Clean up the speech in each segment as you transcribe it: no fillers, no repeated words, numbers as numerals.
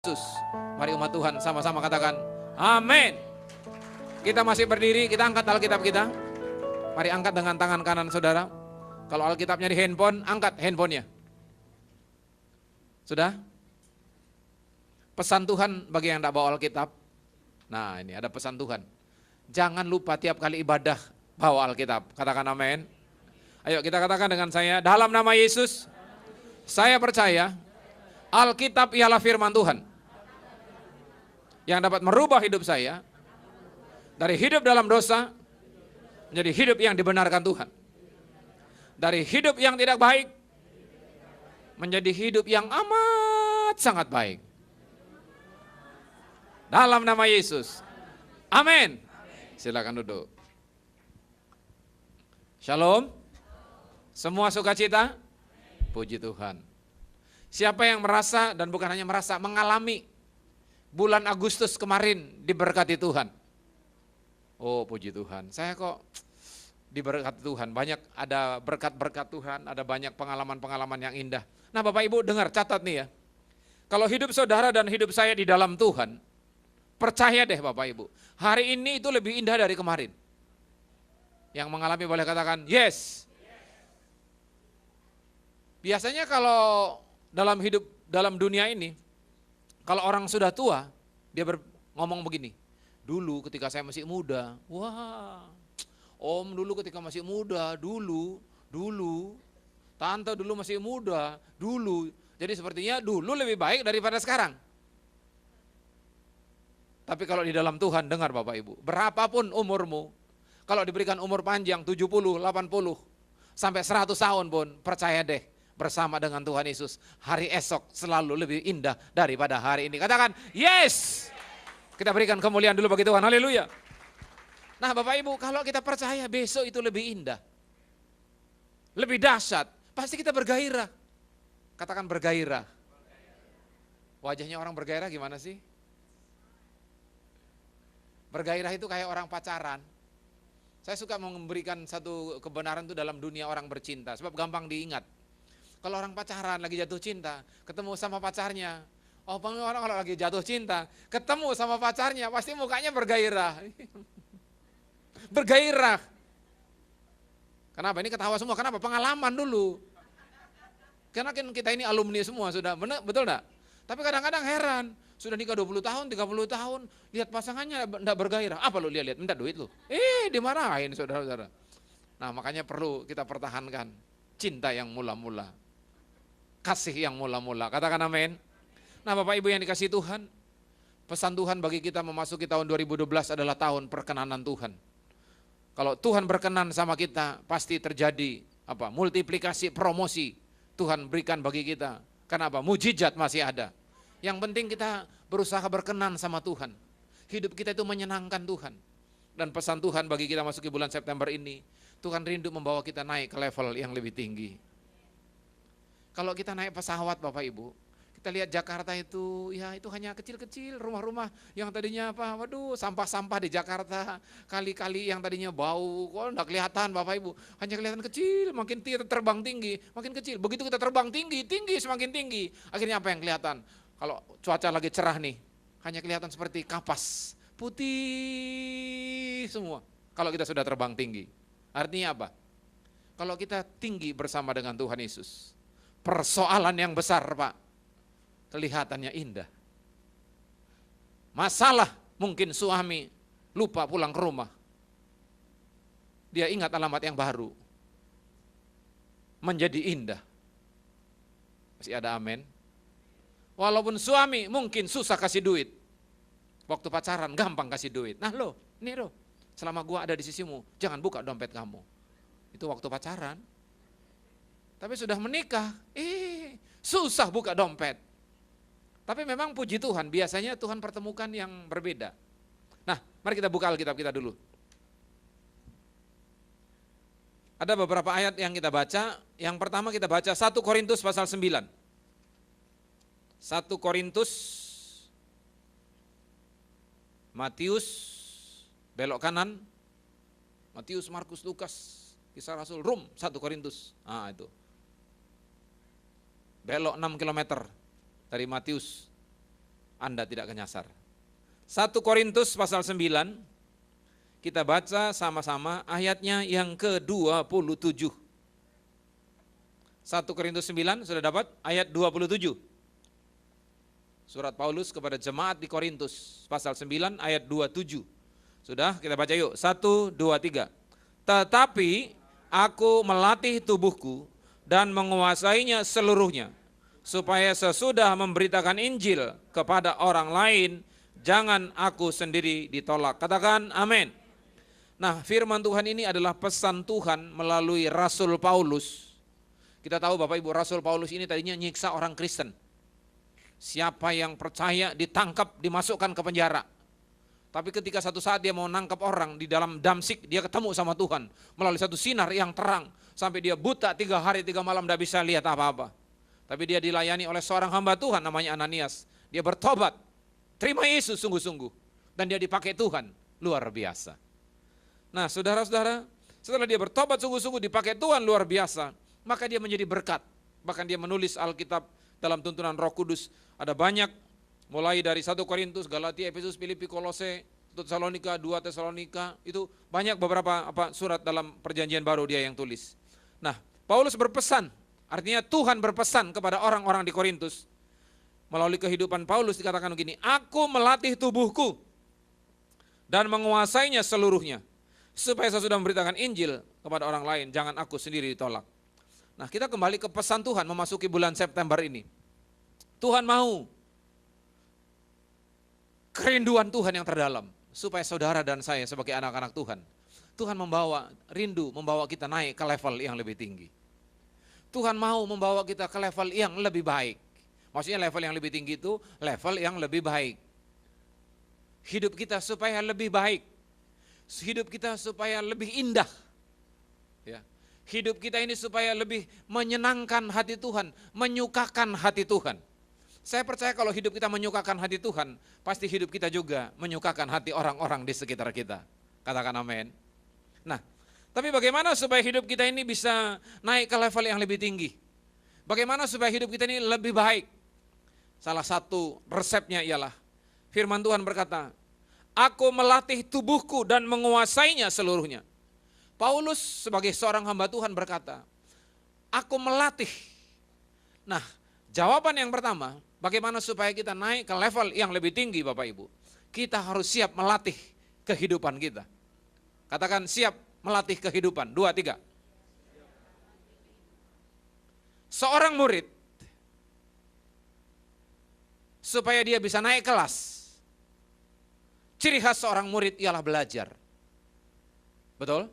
Yesus. Mari umat Tuhan sama-sama katakan amin. Kita masih berdiri, kita angkat Alkitab kita. Mari angkat dengan tangan kanan saudara. Kalau Alkitabnya di handphone, angkat handphonenya. Sudah? Pesan Tuhan bagi yang tidak bawa Alkitab. Nah, ini ada pesan Tuhan. Jangan lupa tiap kali ibadah bawa Alkitab. Katakan amin. Ayo kita katakan dengan saya, dalam nama Yesus, saya percaya Alkitab ialah firman Tuhan yang dapat merubah hidup saya dari hidup dalam dosa menjadi hidup yang dibenarkan Tuhan. Dari hidup yang tidak baik menjadi hidup yang amat sangat baik. Dalam nama Yesus. Amin. Silakan duduk. Shalom. Semua sukacita? Puji Tuhan. Siapa yang merasa dan bukan hanya merasa, mengalami bulan Agustus kemarin diberkati Tuhan? Oh puji Tuhan, saya kok diberkati Tuhan. Banyak ada berkat-berkat Tuhan, ada banyak pengalaman-pengalaman yang indah. Nah Bapak Ibu dengar, catat nih ya. Kalau hidup saudara dan hidup saya di dalam Tuhan, percaya deh Bapak Ibu, hari ini itu lebih indah dari kemarin. Yang mengalami boleh katakan yes. Biasanya kalau dalam hidup, dalam dunia ini, kalau orang sudah tua, dia ngomong begini, dulu ketika saya masih muda, wah, om dulu ketika masih muda, dulu, tante dulu masih muda, dulu. Jadi sepertinya dulu lebih baik daripada sekarang. Tapi kalau di dalam Tuhan, dengar Bapak Ibu, berapapun umurmu, kalau diberikan umur panjang 70, 80, sampai 100 tahun pun, percaya deh, bersama dengan Tuhan Yesus, hari esok selalu lebih indah daripada hari ini. Katakan, yes! Kita berikan kemuliaan dulu bagi Tuhan, haleluya. Nah Bapak Ibu, kalau kita percaya besok itu lebih indah, lebih dahsyat, pasti kita bergairah. Katakan bergairah. Wajahnya orang bergairah gimana sih? Bergairah itu kayak orang pacaran. Saya suka memberikan satu kebenaran itu dalam dunia orang bercinta, sebab gampang diingat. Kalau orang pacaran lagi jatuh cinta, ketemu sama pacarnya. Oh, orang kalau lagi jatuh cinta, ketemu sama pacarnya, pasti mukanya bergairah. Bergairah. Kenapa? Ini ketawa semua. Kenapa? Pengalaman dulu. Karena kan kita ini alumni semua sudah, benar, betul enggak? Tapi kadang-kadang heran, sudah nikah 20 tahun, 30 tahun, lihat pasangannya enggak bergairah. Apa lu lihat? Minta duit lu. Dimarahin saudara-saudara. Nah, makanya perlu kita pertahankan cinta yang mula-mula. Kasih yang mula-mula, katakan amin. Nah Bapak Ibu yang dikasihi Tuhan, pesan Tuhan bagi kita memasuki tahun 2012 adalah tahun perkenanan Tuhan. Kalau Tuhan berkenan sama kita, pasti terjadi multiplikasi promosi Tuhan berikan bagi kita. Kenapa? Mujizat masih ada. Yang penting kita berusaha berkenan sama Tuhan. Hidup kita itu menyenangkan Tuhan. Dan pesan Tuhan bagi kita masuki bulan September ini, Tuhan rindu membawa kita naik ke level yang lebih tinggi. Kalau kita naik pesawat Bapak Ibu, kita lihat Jakarta itu, ya itu hanya kecil-kecil rumah-rumah yang tadinya sampah-sampah di Jakarta, kali-kali yang tadinya bau, kok enggak kelihatan Bapak Ibu, hanya kelihatan kecil, makin terbang tinggi, makin kecil. Begitu kita terbang tinggi, semakin tinggi, akhirnya apa yang kelihatan? Kalau cuaca lagi cerah nih, hanya kelihatan seperti kapas, putih semua. Kalau kita sudah terbang tinggi, artinya apa? Kalau kita tinggi bersama dengan Tuhan Yesus, persoalan yang besar Pak, kelihatannya indah. Masalah mungkin suami lupa pulang ke rumah, dia ingat alamat yang baru, menjadi indah. Masih ada amin? Walaupun suami mungkin susah kasih duit, waktu pacaran gampang kasih duit. Nah selama gua ada di sisimu, jangan buka dompet kamu. Itu waktu pacaran. Tapi sudah menikah, susah buka dompet. Tapi memang puji Tuhan, biasanya Tuhan pertemukan yang berbeda. Nah, mari kita buka Alkitab kita dulu. Ada beberapa ayat yang kita baca. Yang pertama kita baca 1 Korintus pasal 9. 1 Korintus, Matius, belok kanan, Matius, Markus, Lukas, Kisah Rasul, Rum, 1 Korintus. Nah itu. Belok 6 km dari Matius. Anda tidak nyasar. 1 Korintus pasal 9, kita baca sama-sama ayatnya yang ke-27. 1 Korintus 9 sudah dapat ayat 27. Surat Paulus kepada jemaat di Korintus pasal 9 ayat 27. Sudah, kita baca yuk. 1, 2, 3. Tetapi aku melatih tubuhku dan menguasainya seluruhnya, supaya sesudah memberitakan Injil kepada orang lain, jangan aku sendiri ditolak. Katakan amin. Nah, firman Tuhan ini adalah pesan Tuhan melalui Rasul Paulus. Kita tahu Bapak Ibu, Rasul Paulus ini tadinya nyiksa orang Kristen. Siapa yang percaya ditangkap, dimasukkan ke penjara. Tapi ketika satu saat dia mau nangkap orang di dalam Damsik, dia ketemu sama Tuhan melalui satu sinar yang terang. Sampai dia buta 3 hari 3 malam tidak bisa lihat apa-apa. Tapi dia dilayani oleh seorang hamba Tuhan namanya Ananias. Dia bertobat, terima Yesus sungguh-sungguh. Dan dia dipakai Tuhan, luar biasa. Nah saudara-saudara, setelah dia bertobat sungguh-sungguh dipakai Tuhan luar biasa, maka dia menjadi berkat. Bahkan dia menulis Alkitab dalam tuntunan Roh Kudus. Ada banyak, mulai dari 1 Korintus, Galatia, Efesus, Filipi, Kolose, Tesalonika, 2 Tesalonika, itu banyak beberapa surat dalam perjanjian baru dia yang tulis. Nah, Paulus berpesan, artinya Tuhan berpesan kepada orang-orang di Korintus. Melalui kehidupan Paulus dikatakan begini, aku melatih tubuhku dan menguasainya seluruhnya, supaya saya sudah memberitakan Injil kepada orang lain, jangan aku sendiri ditolak. Nah, kita kembali ke pesan Tuhan memasuki bulan September ini. Tuhan mau kerinduan Tuhan yang terdalam, supaya saudara dan saya sebagai anak-anak Tuhan, Tuhan membawa kita naik ke level yang lebih tinggi. Tuhan mau membawa kita ke level yang lebih baik. Maksudnya level yang lebih tinggi itu level yang lebih baik. Hidup kita supaya lebih baik. Hidup kita supaya lebih indah. Ya. Hidup kita ini supaya lebih menyenangkan hati Tuhan, menyukakan hati Tuhan. Saya percaya kalau hidup kita menyukakan hati Tuhan, pasti hidup kita juga menyukakan hati orang-orang di sekitar kita. Katakan amin. Nah, tapi bagaimana supaya hidup kita ini bisa naik ke level yang lebih tinggi? Bagaimana supaya hidup kita ini lebih baik? Salah satu resepnya ialah firman Tuhan berkata, aku melatih tubuhku dan menguasainya seluruhnya. Paulus sebagai seorang hamba Tuhan berkata, aku melatih. Nah, jawaban yang pertama, bagaimana supaya kita naik ke level yang lebih tinggi Bapak Ibu? Kita harus siap melatih kehidupan kita. Katakan siap melatih kehidupan. 2, 3. Seorang murid, supaya dia bisa naik kelas, ciri khas seorang murid ialah belajar. Betul?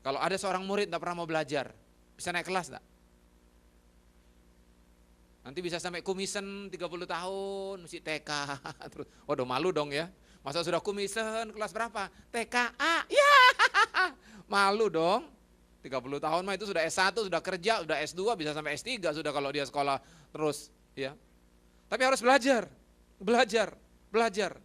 Kalau ada seorang murid tidak pernah mau belajar, bisa naik kelas tidak? Nanti bisa sampai kumisen 30 tahun, mesti TK. Terus, waduh malu dong ya. Masa sudah kumisen kelas berapa? TKA, ya malu dong. 30 tahun mah itu sudah S1, sudah kerja, sudah S2, bisa sampai S3 sudah kalau dia sekolah terus. Ya. Tapi harus belajar, belajar.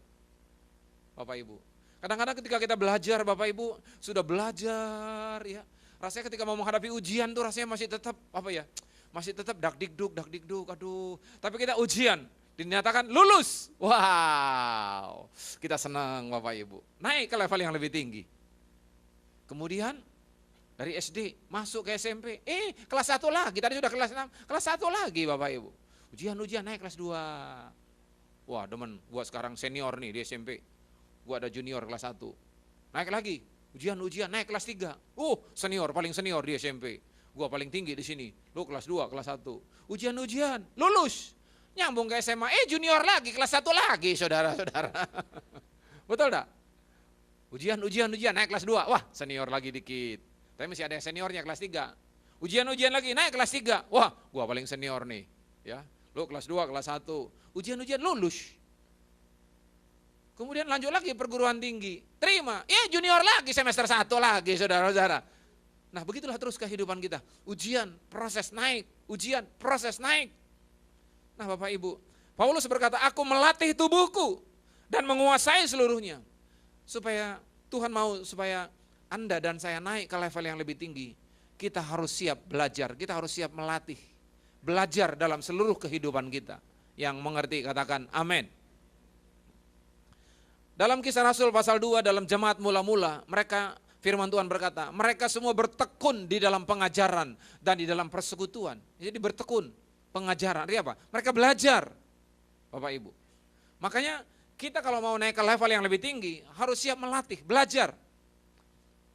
Bapak Ibu. Kadang-kadang ketika kita belajar Bapak Ibu, sudah belajar ya. Rasanya ketika mau menghadapi ujian tuh rasanya masih tetap masih tetap dak-dikduk, aduh. Tapi kita ujian, dinyatakan lulus. Wow, kita senang Bapak Ibu. Naik ke level yang lebih tinggi. Kemudian dari SD masuk ke SMP, kelas 1 lagi, tadi sudah kelas 6, kelas 1 lagi Bapak Ibu. Ujian naik kelas 2. Wah demen, gua sekarang senior nih di SMP. Gua ada junior kelas 1. Naik lagi, ujian naik kelas 3. Senior, paling senior di SMP. Gua paling tinggi di sini. Lu kelas 2, kelas 1. Ujian, lulus. Nyambung ke SMA, junior lagi, kelas 1 lagi, saudara-saudara. Betul enggak? Ujian, naik kelas 2. Wah, senior lagi dikit. Tapi masih ada yang seniornya kelas 3. Ujian lagi, naik kelas 3. Wah, gua paling senior nih. Ya, lu kelas 2, kelas 1. Ujian, lulus. Kemudian lanjut lagi perguruan tinggi. Terima, junior lagi, semester 1 lagi, saudara-saudara. Nah, begitulah terus kehidupan kita. Ujian, proses naik. Ujian, proses naik. Nah, Bapak Ibu, Paulus berkata, aku melatih tubuhku dan menguasai seluruhnya. Supaya Tuhan mau supaya Anda dan saya naik ke level yang lebih tinggi. Kita harus siap belajar, kita harus siap melatih. Belajar dalam seluruh kehidupan kita. Yang mengerti katakan amin. Dalam Kisah Rasul pasal 2 dalam jemaat mula-mula, mereka firman Tuhan berkata, mereka semua bertekun di dalam pengajaran dan di dalam persekutuan. Jadi bertekun, pengajaran, artinya apa? Mereka belajar, Bapak Ibu. Makanya kita kalau mau naik ke level yang lebih tinggi, harus siap melatih, belajar.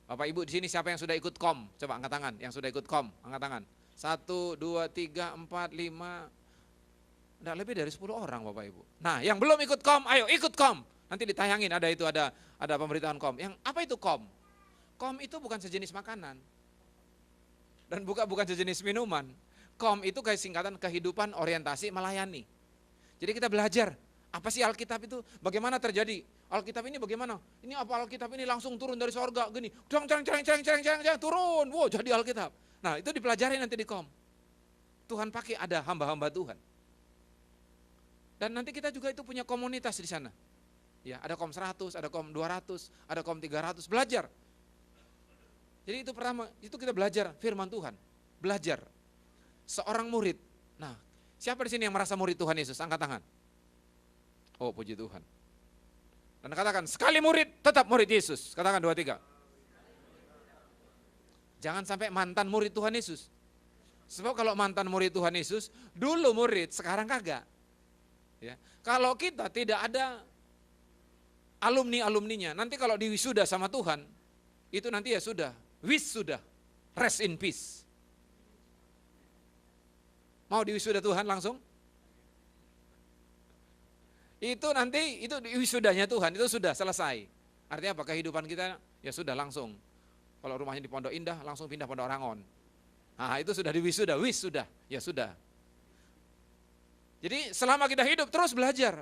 Bapak Ibu di sini siapa yang sudah ikut kom? Coba angkat tangan, yang sudah ikut kom, angkat tangan. 1, 2, 3, 4, 5, enggak lebih dari 10 orang Bapak Ibu. Nah yang belum ikut kom, ayo ikut kom. Nanti ditayangin ada pemberitaan kom. Yang apa itu kom? Kom itu bukan sejenis makanan. Dan bukan sejenis minuman. Kom itu kayak singkatan kehidupan orientasi melayani. Jadi kita belajar, apa sih Alkitab itu? Bagaimana terjadi? Alkitab ini bagaimana? Ini apa Alkitab ini langsung turun dari sorga gini. Jang, turun. Wow, jadi Alkitab. Nah, itu dipelajari nanti di kom. Tuhan pakai ada hamba-hamba Tuhan. Dan nanti kita juga itu punya komunitas di sana. Ya, ada kom 100, ada kom 200, ada kom 300, belajar. Jadi itu pertama, itu kita belajar firman Tuhan. Belajar. Seorang murid. Nah, siapa di sini yang merasa murid Tuhan Yesus? Angkat tangan. Oh, puji Tuhan. Dan katakan, sekali murid, tetap murid Yesus. Katakan 2, 3. Jangan sampai mantan murid Tuhan Yesus. Sebab kalau mantan murid Tuhan Yesus, dulu murid, sekarang kagak. Ya. Kalau kita tidak ada alumni-alumninya, nanti kalau diwisuda sama Tuhan, itu nanti ya sudah, wisuda, rest in peace. Mau diwisuda Tuhan langsung? Itu nanti, itu wisudanya Tuhan, itu sudah selesai. Artinya apa? Kehidupan kita ya sudah langsung. Kalau rumahnya di Pondok Indah, langsung pindah Pondok Rangon. Nah itu sudah diwisuda, wisuda, ya sudah. Jadi selama kita hidup terus belajar.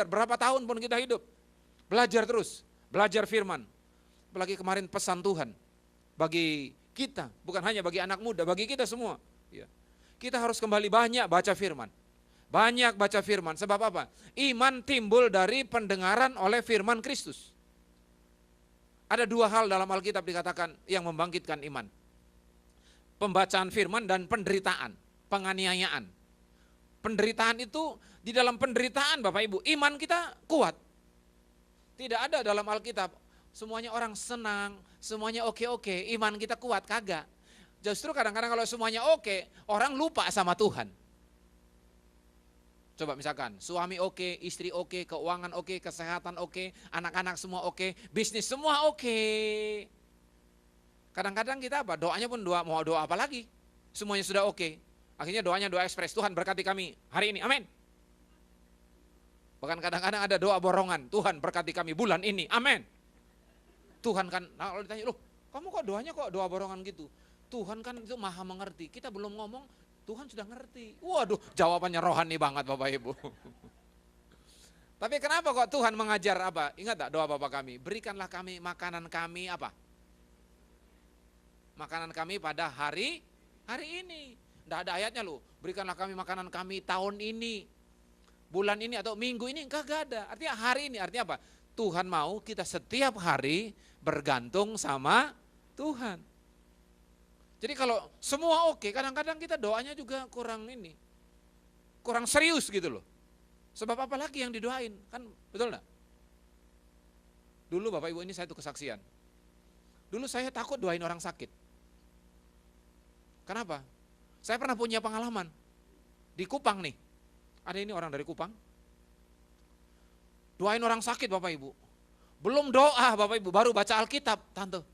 Berapa tahun pun kita hidup. Belajar terus, belajar firman. Apalagi kemarin pesan Tuhan bagi kita, bukan hanya bagi anak muda, bagi kita semua. Ya. Kita harus kembali banyak baca firman. Banyak baca firman, sebab apa? Iman timbul dari pendengaran oleh firman Kristus. Ada 2 hal dalam Alkitab dikatakan yang membangkitkan iman. Pembacaan firman dan penderitaan, penganiayaan. Penderitaan itu, di dalam penderitaan Bapak Ibu, iman kita kuat. Tidak ada dalam Alkitab, semuanya orang senang, semuanya oke-oke, iman kita kuat, kagak. Justru kadang-kadang kalau semuanya oke, orang lupa sama Tuhan. Coba misalkan, suami oke, istri oke, keuangan oke, kesehatan oke, anak-anak semua oke, bisnis semua oke. Kadang-kadang kita apa, doanya pun mau doa apa lagi, semuanya sudah oke. Akhirnya doanya doa ekspres, Tuhan berkati kami hari ini, amin. Bahkan kadang-kadang ada doa borongan, Tuhan berkati kami bulan ini, amin. Tuhan kan, nah kalau ditanya, loh kamu kok doanya kok doa borongan gitu? Tuhan kan itu maha mengerti, kita belum ngomong, Tuhan sudah ngerti. Waduh, jawabannya rohani banget Bapak Ibu. Tapi kenapa kok Tuhan mengajar apa? Ingat tak doa Bapak kami, berikanlah kami makanan kami apa? Makanan kami pada hari ini. Tidak ada ayatnya loh, berikanlah kami makanan kami tahun ini, bulan ini atau minggu ini, enggak ada. Artinya hari ini, artinya apa? Tuhan mau kita setiap hari bergantung sama Tuhan. Jadi kalau semua oke, kadang-kadang kita doanya juga kurang serius gitu loh. Sebab apa lagi yang didoain, kan betul enggak? Dulu Bapak Ibu ini saya tuh kesaksian. Dulu saya takut doain orang sakit. Kenapa? Saya pernah punya pengalaman di Kupang nih. Ada ini orang dari Kupang. Doain orang sakit Bapak Ibu. Belum doa Bapak Ibu, baru baca Alkitab, tante.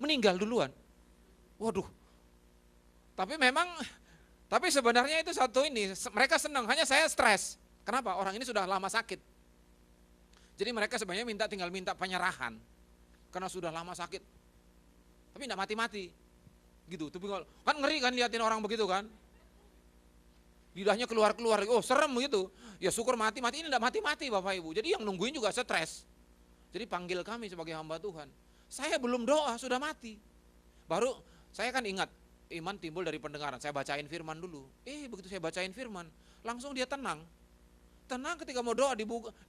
Meninggal duluan. Waduh. Tapi sebenarnya itu satu ini, mereka senang, hanya saya stres. Kenapa? Orang ini sudah lama sakit. Jadi mereka sebenarnya tinggal minta penyerahan. Karena sudah lama sakit. Tapi enggak mati-mati. Gitu, tapi kan ngeri kan liatin orang begitu kan. Lidahnya keluar-keluar, oh serem gitu. Ya syukur mati-mati, ini enggak mati-mati Bapak Ibu. Jadi yang nungguin juga stres. Jadi panggil kami sebagai hamba Tuhan. Saya belum doa, sudah mati. Baru saya kan ingat, iman timbul dari pendengaran. Saya bacain firman dulu. Begitu saya bacain firman, langsung dia tenang. Tenang ketika mau doa,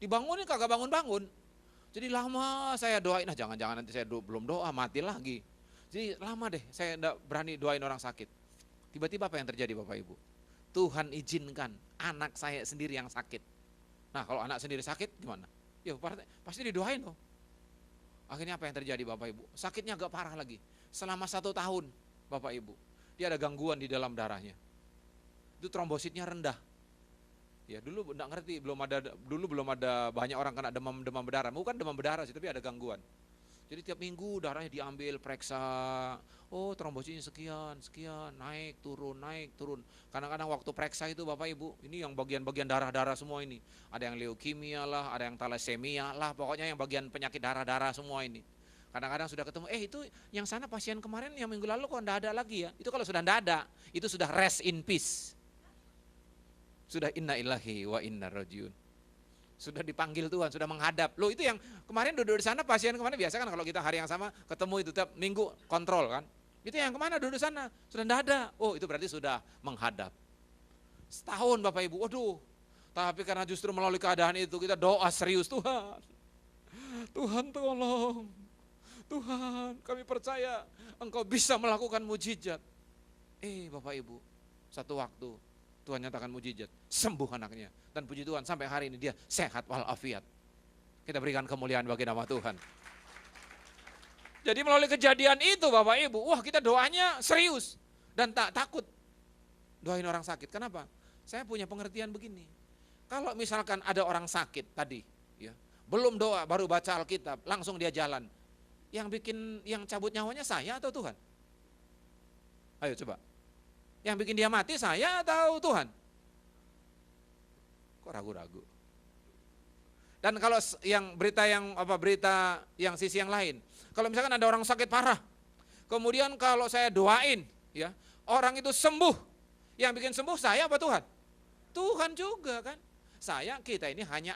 dibangunin kagak bangun-bangun. Jadi lama saya doain, jangan-jangan nanti saya belum doa, mati lagi. Jadi lama deh, saya enggak berani doain orang sakit. Tiba-tiba apa yang terjadi Bapak Ibu? Tuhan izinkan anak saya sendiri yang sakit. Nah kalau anak sendiri sakit gimana? Ya pasti didoain loh. Akhirnya apa yang terjadi Bapak Ibu? Sakitnya agak parah lagi. Selama 1 tahun Bapak Ibu, dia ada gangguan di dalam darahnya. Itu trombositnya rendah. Ya dulu enggak ngerti, belum ada banyak orang kena demam berdarah. Bukan demam berdarah sih, tapi ada gangguan. Jadi tiap minggu darahnya diambil, periksa. Oh trombositnya sekian, naik turun. Kadang-kadang waktu periksa itu Bapak Ibu, ini yang bagian-bagian darah-darah semua ini. Ada yang leukemia lah, ada yang thalassemia lah, pokoknya yang bagian penyakit darah-darah semua ini. Kadang-kadang sudah ketemu, itu yang sana pasien kemarin yang minggu lalu kok enggak ada lagi ya. Itu kalau sudah enggak ada, itu sudah rest in peace. Sudah inna ilahi wa inna rajiun. Sudah dipanggil Tuhan, sudah menghadap. Loh itu yang kemarin duduk di sana, pasien kemarin biasa kan kalau kita hari yang sama ketemu itu tiap minggu kontrol kan. Itu yang kemana duduk di sana, sudah enggak ada. Oh itu berarti sudah menghadap. Setahun Bapak Ibu, waduh. Tapi karena justru melalui keadaan itu kita doa serius, Tuhan. Tuhan tolong. Tuhan kami percaya Engkau bisa melakukan mujizat. Bapak Ibu, satu waktu Tuhan nyatakan mujizat, sembuh anaknya. Dan puji Tuhan sampai hari ini dia sehat walafiat. Kita berikan kemuliaan bagi nama Tuhan. Jadi melalui kejadian itu Bapak Ibu, wah kita doanya serius. Dan tak takut doain orang sakit. Kenapa? Saya punya pengertian begini. Kalau misalkan ada orang sakit tadi, ya, belum doa, baru baca Alkitab, langsung dia jalan. Yang cabut nyawanya saya atau Tuhan? Ayo coba. Yang bikin dia mati saya atau Tuhan? Kok ragu-ragu? Dan kalau berita yang sisi yang lain. Kalau misalkan ada orang sakit parah, kemudian kalau saya doain, ya, orang itu sembuh. Yang bikin sembuh saya apa Tuhan? Tuhan juga kan. Kita ini hanya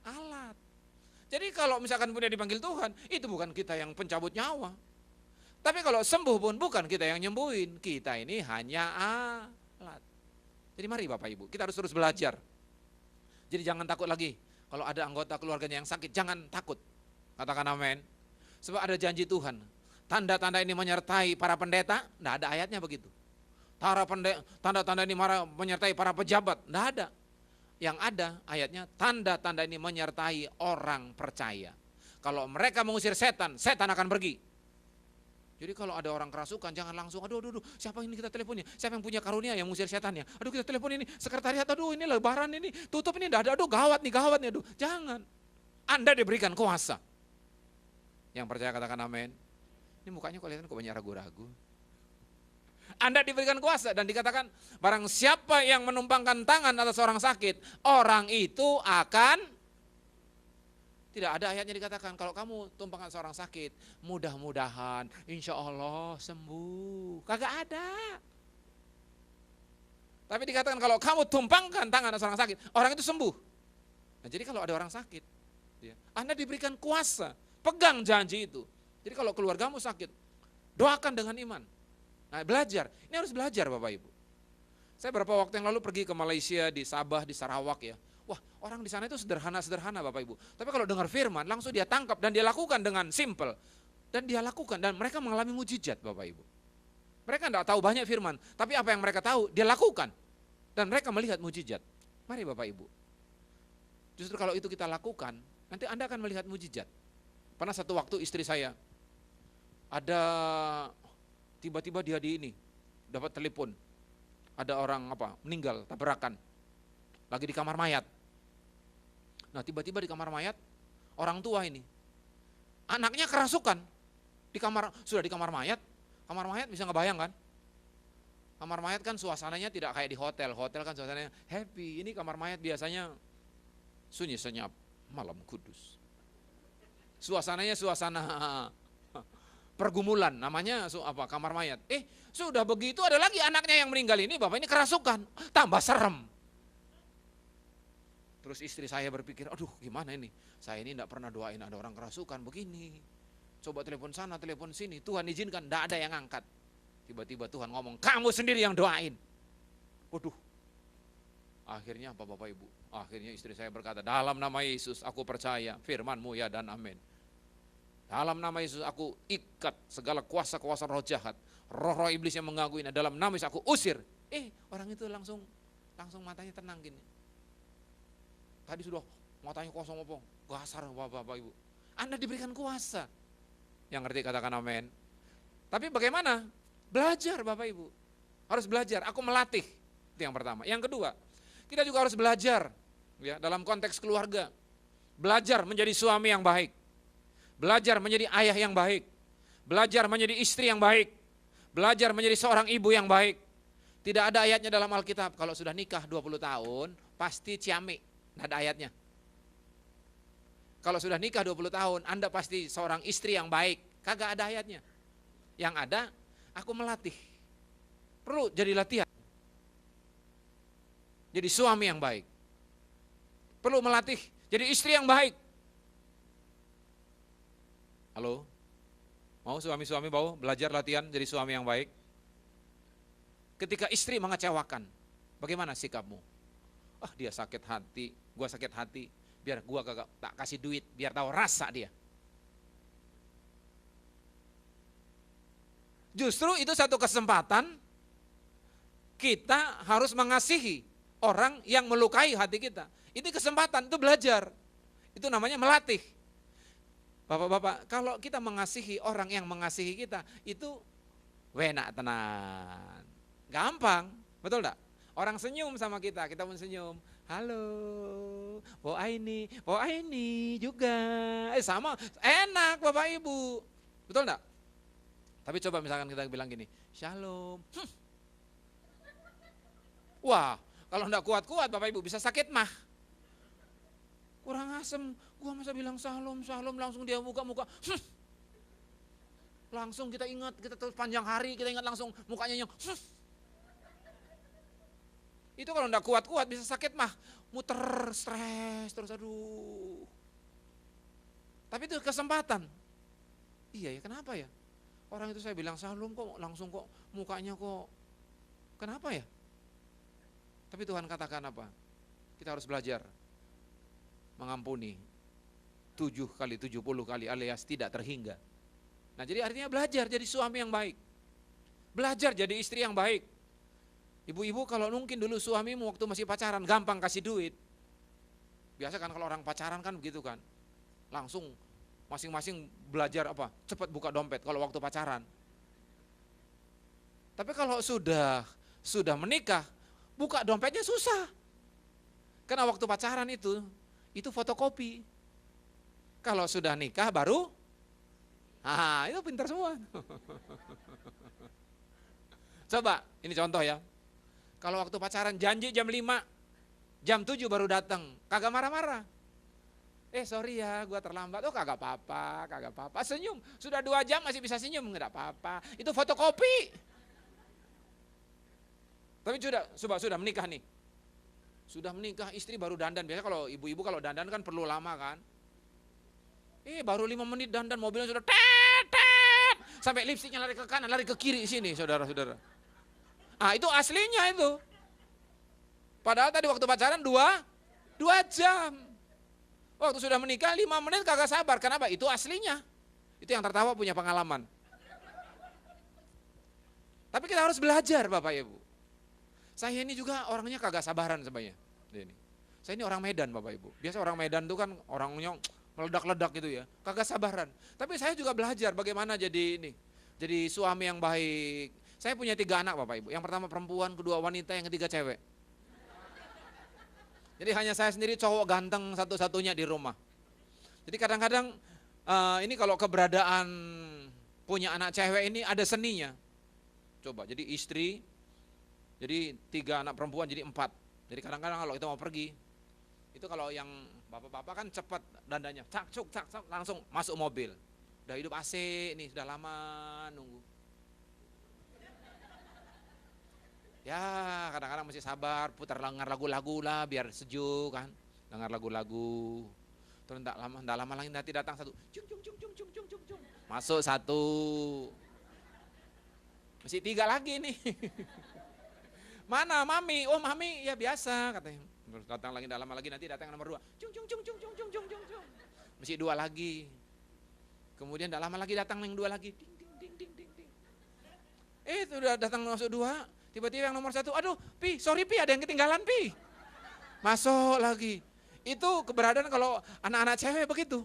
alat. Jadi kalau misalkan punya dipanggil Tuhan, itu bukan kita yang pencabut nyawa. Tapi kalau sembuh pun bukan kita yang nyembuhin, kita ini hanya alat. Jadi mari Bapak Ibu, kita harus terus belajar. Jadi jangan takut lagi, kalau ada anggota keluarganya yang sakit, jangan takut. Katakan amin. Sebab ada janji Tuhan, tanda-tanda ini menyertai para pendeta, enggak ada ayatnya begitu. Tanda-tanda ini menyertai para pejabat, enggak ada. Yang ada ayatnya, tanda-tanda ini menyertai orang percaya. Kalau mereka mengusir setan, setan akan pergi. Jadi kalau ada orang kerasukan jangan langsung aduh siapa ini kita teleponnya, siapa yang punya karunia yang mengusir setannya, aduh kita telepon ini sekretariat, aduh ini lebaran ini tutup ini enggak ada, aduh gawat nih, aduh jangan. Anda diberikan kuasa. Yang percaya katakan amin. Ini mukanya kelihatan kok banyak ragu-ragu. Anda diberikan kuasa dan dikatakan barang siapa yang menumpangkan tangan atas orang sakit, orang itu akan. Tidak ada ayatnya dikatakan kalau kamu tumpangkan seorang sakit, mudah-mudahan insya Allah sembuh. Kagak ada. Tapi dikatakan kalau kamu tumpangkan tangan atas orang sakit, orang itu sembuh. Nah, jadi kalau ada orang sakit, ya, Anda diberikan kuasa, pegang janji itu. Jadi kalau keluargamu sakit, doakan dengan iman. Nah, belajar, ini harus belajar Bapak Ibu. Saya beberapa waktu yang lalu pergi ke Malaysia, di Sabah, di Sarawak ya. Wah, orang di sana itu sederhana Bapak Ibu. Tapi kalau dengar firman, langsung dia tangkap dan dia lakukan dengan simple. Dan dia lakukan dan mereka mengalami mujizat Bapak Ibu. Mereka enggak tahu banyak firman, tapi apa yang mereka tahu, dia lakukan. Dan mereka melihat mujizat. Mari Bapak Ibu. Justru kalau itu kita lakukan, nanti Anda akan melihat mujizat. Pernah satu waktu istri saya, ada tiba-tiba dia dapat telepon. Ada orang meninggal, tabrakan. Lagi di kamar mayat. Nah tiba-tiba di kamar mayat, orang tua ini, anaknya kerasukan, sudah di kamar mayat bisa ngebayang kan? Kamar mayat kan suasananya tidak kayak di hotel kan suasananya happy, ini kamar mayat biasanya sunyi senyap, malam kudus. Suasananya suasana pergumulan, namanya kamar mayat. Sudah begitu ada lagi anaknya yang meninggal ini, bapak ini kerasukan, tambah serem. Terus istri saya berpikir, aduh gimana ini, saya ini tidak pernah doain ada orang kerasukan begini. Coba telepon sana, telepon sini, Tuhan izinkan, tidak ada yang angkat. Tiba-tiba Tuhan ngomong, kamu sendiri yang doain. Waduh, akhirnya apa Bapak Ibu? Akhirnya istri saya berkata, dalam nama Yesus aku percaya firman-Mu ya dan amin. Dalam nama Yesus aku ikat segala kuasa-kuasa roh jahat, roh-roh iblis yang mengganggu ini, dalam nama Yesus aku usir. Orang itu langsung langsung matanya tenang gini. Tadi sudah matanya kosong apa? Gasar Bapak Ibu. Anda diberikan kuasa. Yang ngerti katakan amin. Tapi bagaimana? Belajar Bapak Ibu. Harus belajar, aku melatih. Itu yang pertama. Yang kedua, kita juga harus belajar ya dalam konteks keluarga. Belajar menjadi suami yang baik. Belajar menjadi ayah yang baik. Belajar menjadi istri yang baik. Belajar menjadi seorang ibu yang baik. Tidak ada ayatnya dalam Alkitab, kalau sudah nikah 20 tahun, pasti ciamik. Tidak ada ayatnya. Kalau sudah nikah 20 tahun, Anda pasti seorang istri yang baik. Kagak ada ayatnya. Yang ada, aku melatih. Perlu jadi latihan. Jadi suami yang baik. Perlu melatih, jadi istri yang baik. Halo? Mau suami-suami mau belajar latihan jadi suami yang baik? Ketika istri mengecewakan, bagaimana sikapmu? Ah, dia sakit hati, gua sakit hati, biar gua kagak tak kasih duit, biar tahu rasa dia. Justru itu satu kesempatan kita harus mengasihi orang yang melukai hati kita. Itu kesempatan, itu belajar. Itu namanya melatih. Bapak-bapak, kalau kita mengasihi orang yang mengasihi kita, itu enak tenan. Gampang, betul enggak? Orang senyum sama kita pun senyum. Halo, Po Aini juga. Sama, enak Bapak Ibu. Betul enggak? Tapi coba misalkan kita bilang gini, Shalom. Wah, kalau enggak kuat-kuat Bapak Ibu bisa sakit mah. Kurang asem, gua masa bilang Shalom, langsung dia muka-muka. Langsung kita ingat, kita terus panjang hari, kita ingat langsung mukanya yang itu kalau enggak kuat-kuat bisa sakit mah, muter, stres, terus aduh. Tapi itu kesempatan. Iya ya, kenapa ya? Orang itu saya bilang Shalom kok langsung kok mukanya kok, kenapa ya? Tapi Tuhan katakan apa? Kita harus belajar mengampuni 7 kali 70 kali alias tidak terhingga. Nah jadi artinya belajar jadi suami yang baik. Belajar jadi istri yang baik. Ibu-ibu kalau mungkin dulu suamimu waktu masih pacaran gampang kasih duit. Biasa kan kalau orang pacaran kan begitu kan. Langsung masing-masing belajar apa? Cepat buka dompet kalau waktu pacaran. Tapi kalau sudah menikah, buka dompetnya susah. Karena waktu pacaran itu fotokopi. Kalau sudah nikah baru, itu pintar semua. Coba, ini contoh ya. Kalau waktu pacaran janji jam 5, jam 7 baru datang, kagak marah-marah. Sorry ya, gua terlambat. Oh kagak apa-apa. Senyum, sudah 2 jam masih bisa senyum, enggak apa-apa. Itu fotokopi. Tapi sudah menikah nih. Sudah menikah, istri baru dandan. Biasanya kalau ibu-ibu kalau dandan kan perlu lama kan. Baru 5 menit dandan, mobilnya sudah tet. Sampai lipstiknya lari ke kanan, lari ke kiri sini, saudara-saudara. Itu aslinya itu. Padahal tadi waktu pacaran 2 jam. Waktu sudah menikah 5 menit kagak sabar. Kenapa? Itu aslinya. Itu yang tertawa punya pengalaman. Tapi kita harus belajar Bapak Ibu. Saya ini juga orangnya kagak sabaran sebenarnya. Saya ini orang Medan Bapak Ibu. Biasa orang Medan itu kan orangnya meledak-ledak gitu ya. Kagak sabaran. Tapi saya juga belajar bagaimana jadi suami yang baik. Saya punya 3 anak Bapak Ibu. Yang pertama perempuan, kedua wanita, yang ketiga cewek. Jadi hanya saya sendiri cowok ganteng satu-satunya di rumah. Jadi kadang-kadang ini kalau keberadaan punya anak cewek ini ada seninya. Coba jadi istri, jadi 3 anak perempuan jadi 4. Jadi kadang-kadang kalau kita mau pergi, itu kalau yang bapak-bapak kan cepat dandanya, cak langsung masuk mobil. Udah hidup AC nih, sudah lama nunggu. Ya kadang-kadang mesti sabar, putar lagu-lagu lah biar sejuk kan. Dengar lagu-lagu. Terus enggak lama lagi nanti datang satu. Cung. Masuk 1. Mesti 3 lagi nih. Mana mami? Oh mami ya biasa katanya. Terus datang lagi enggak lama lagi nanti datang yang nomor 2. Cung. Mesti 2 lagi. Kemudian enggak lama lagi datang yang 2 lagi. Ding. Sudah datang masuk 2. Tiba-tiba yang nomor 1, aduh Pi, sorry Pi, ada yang ketinggalan Pi. Masuk lagi. Itu keberadaan kalau anak-anak cewek begitu.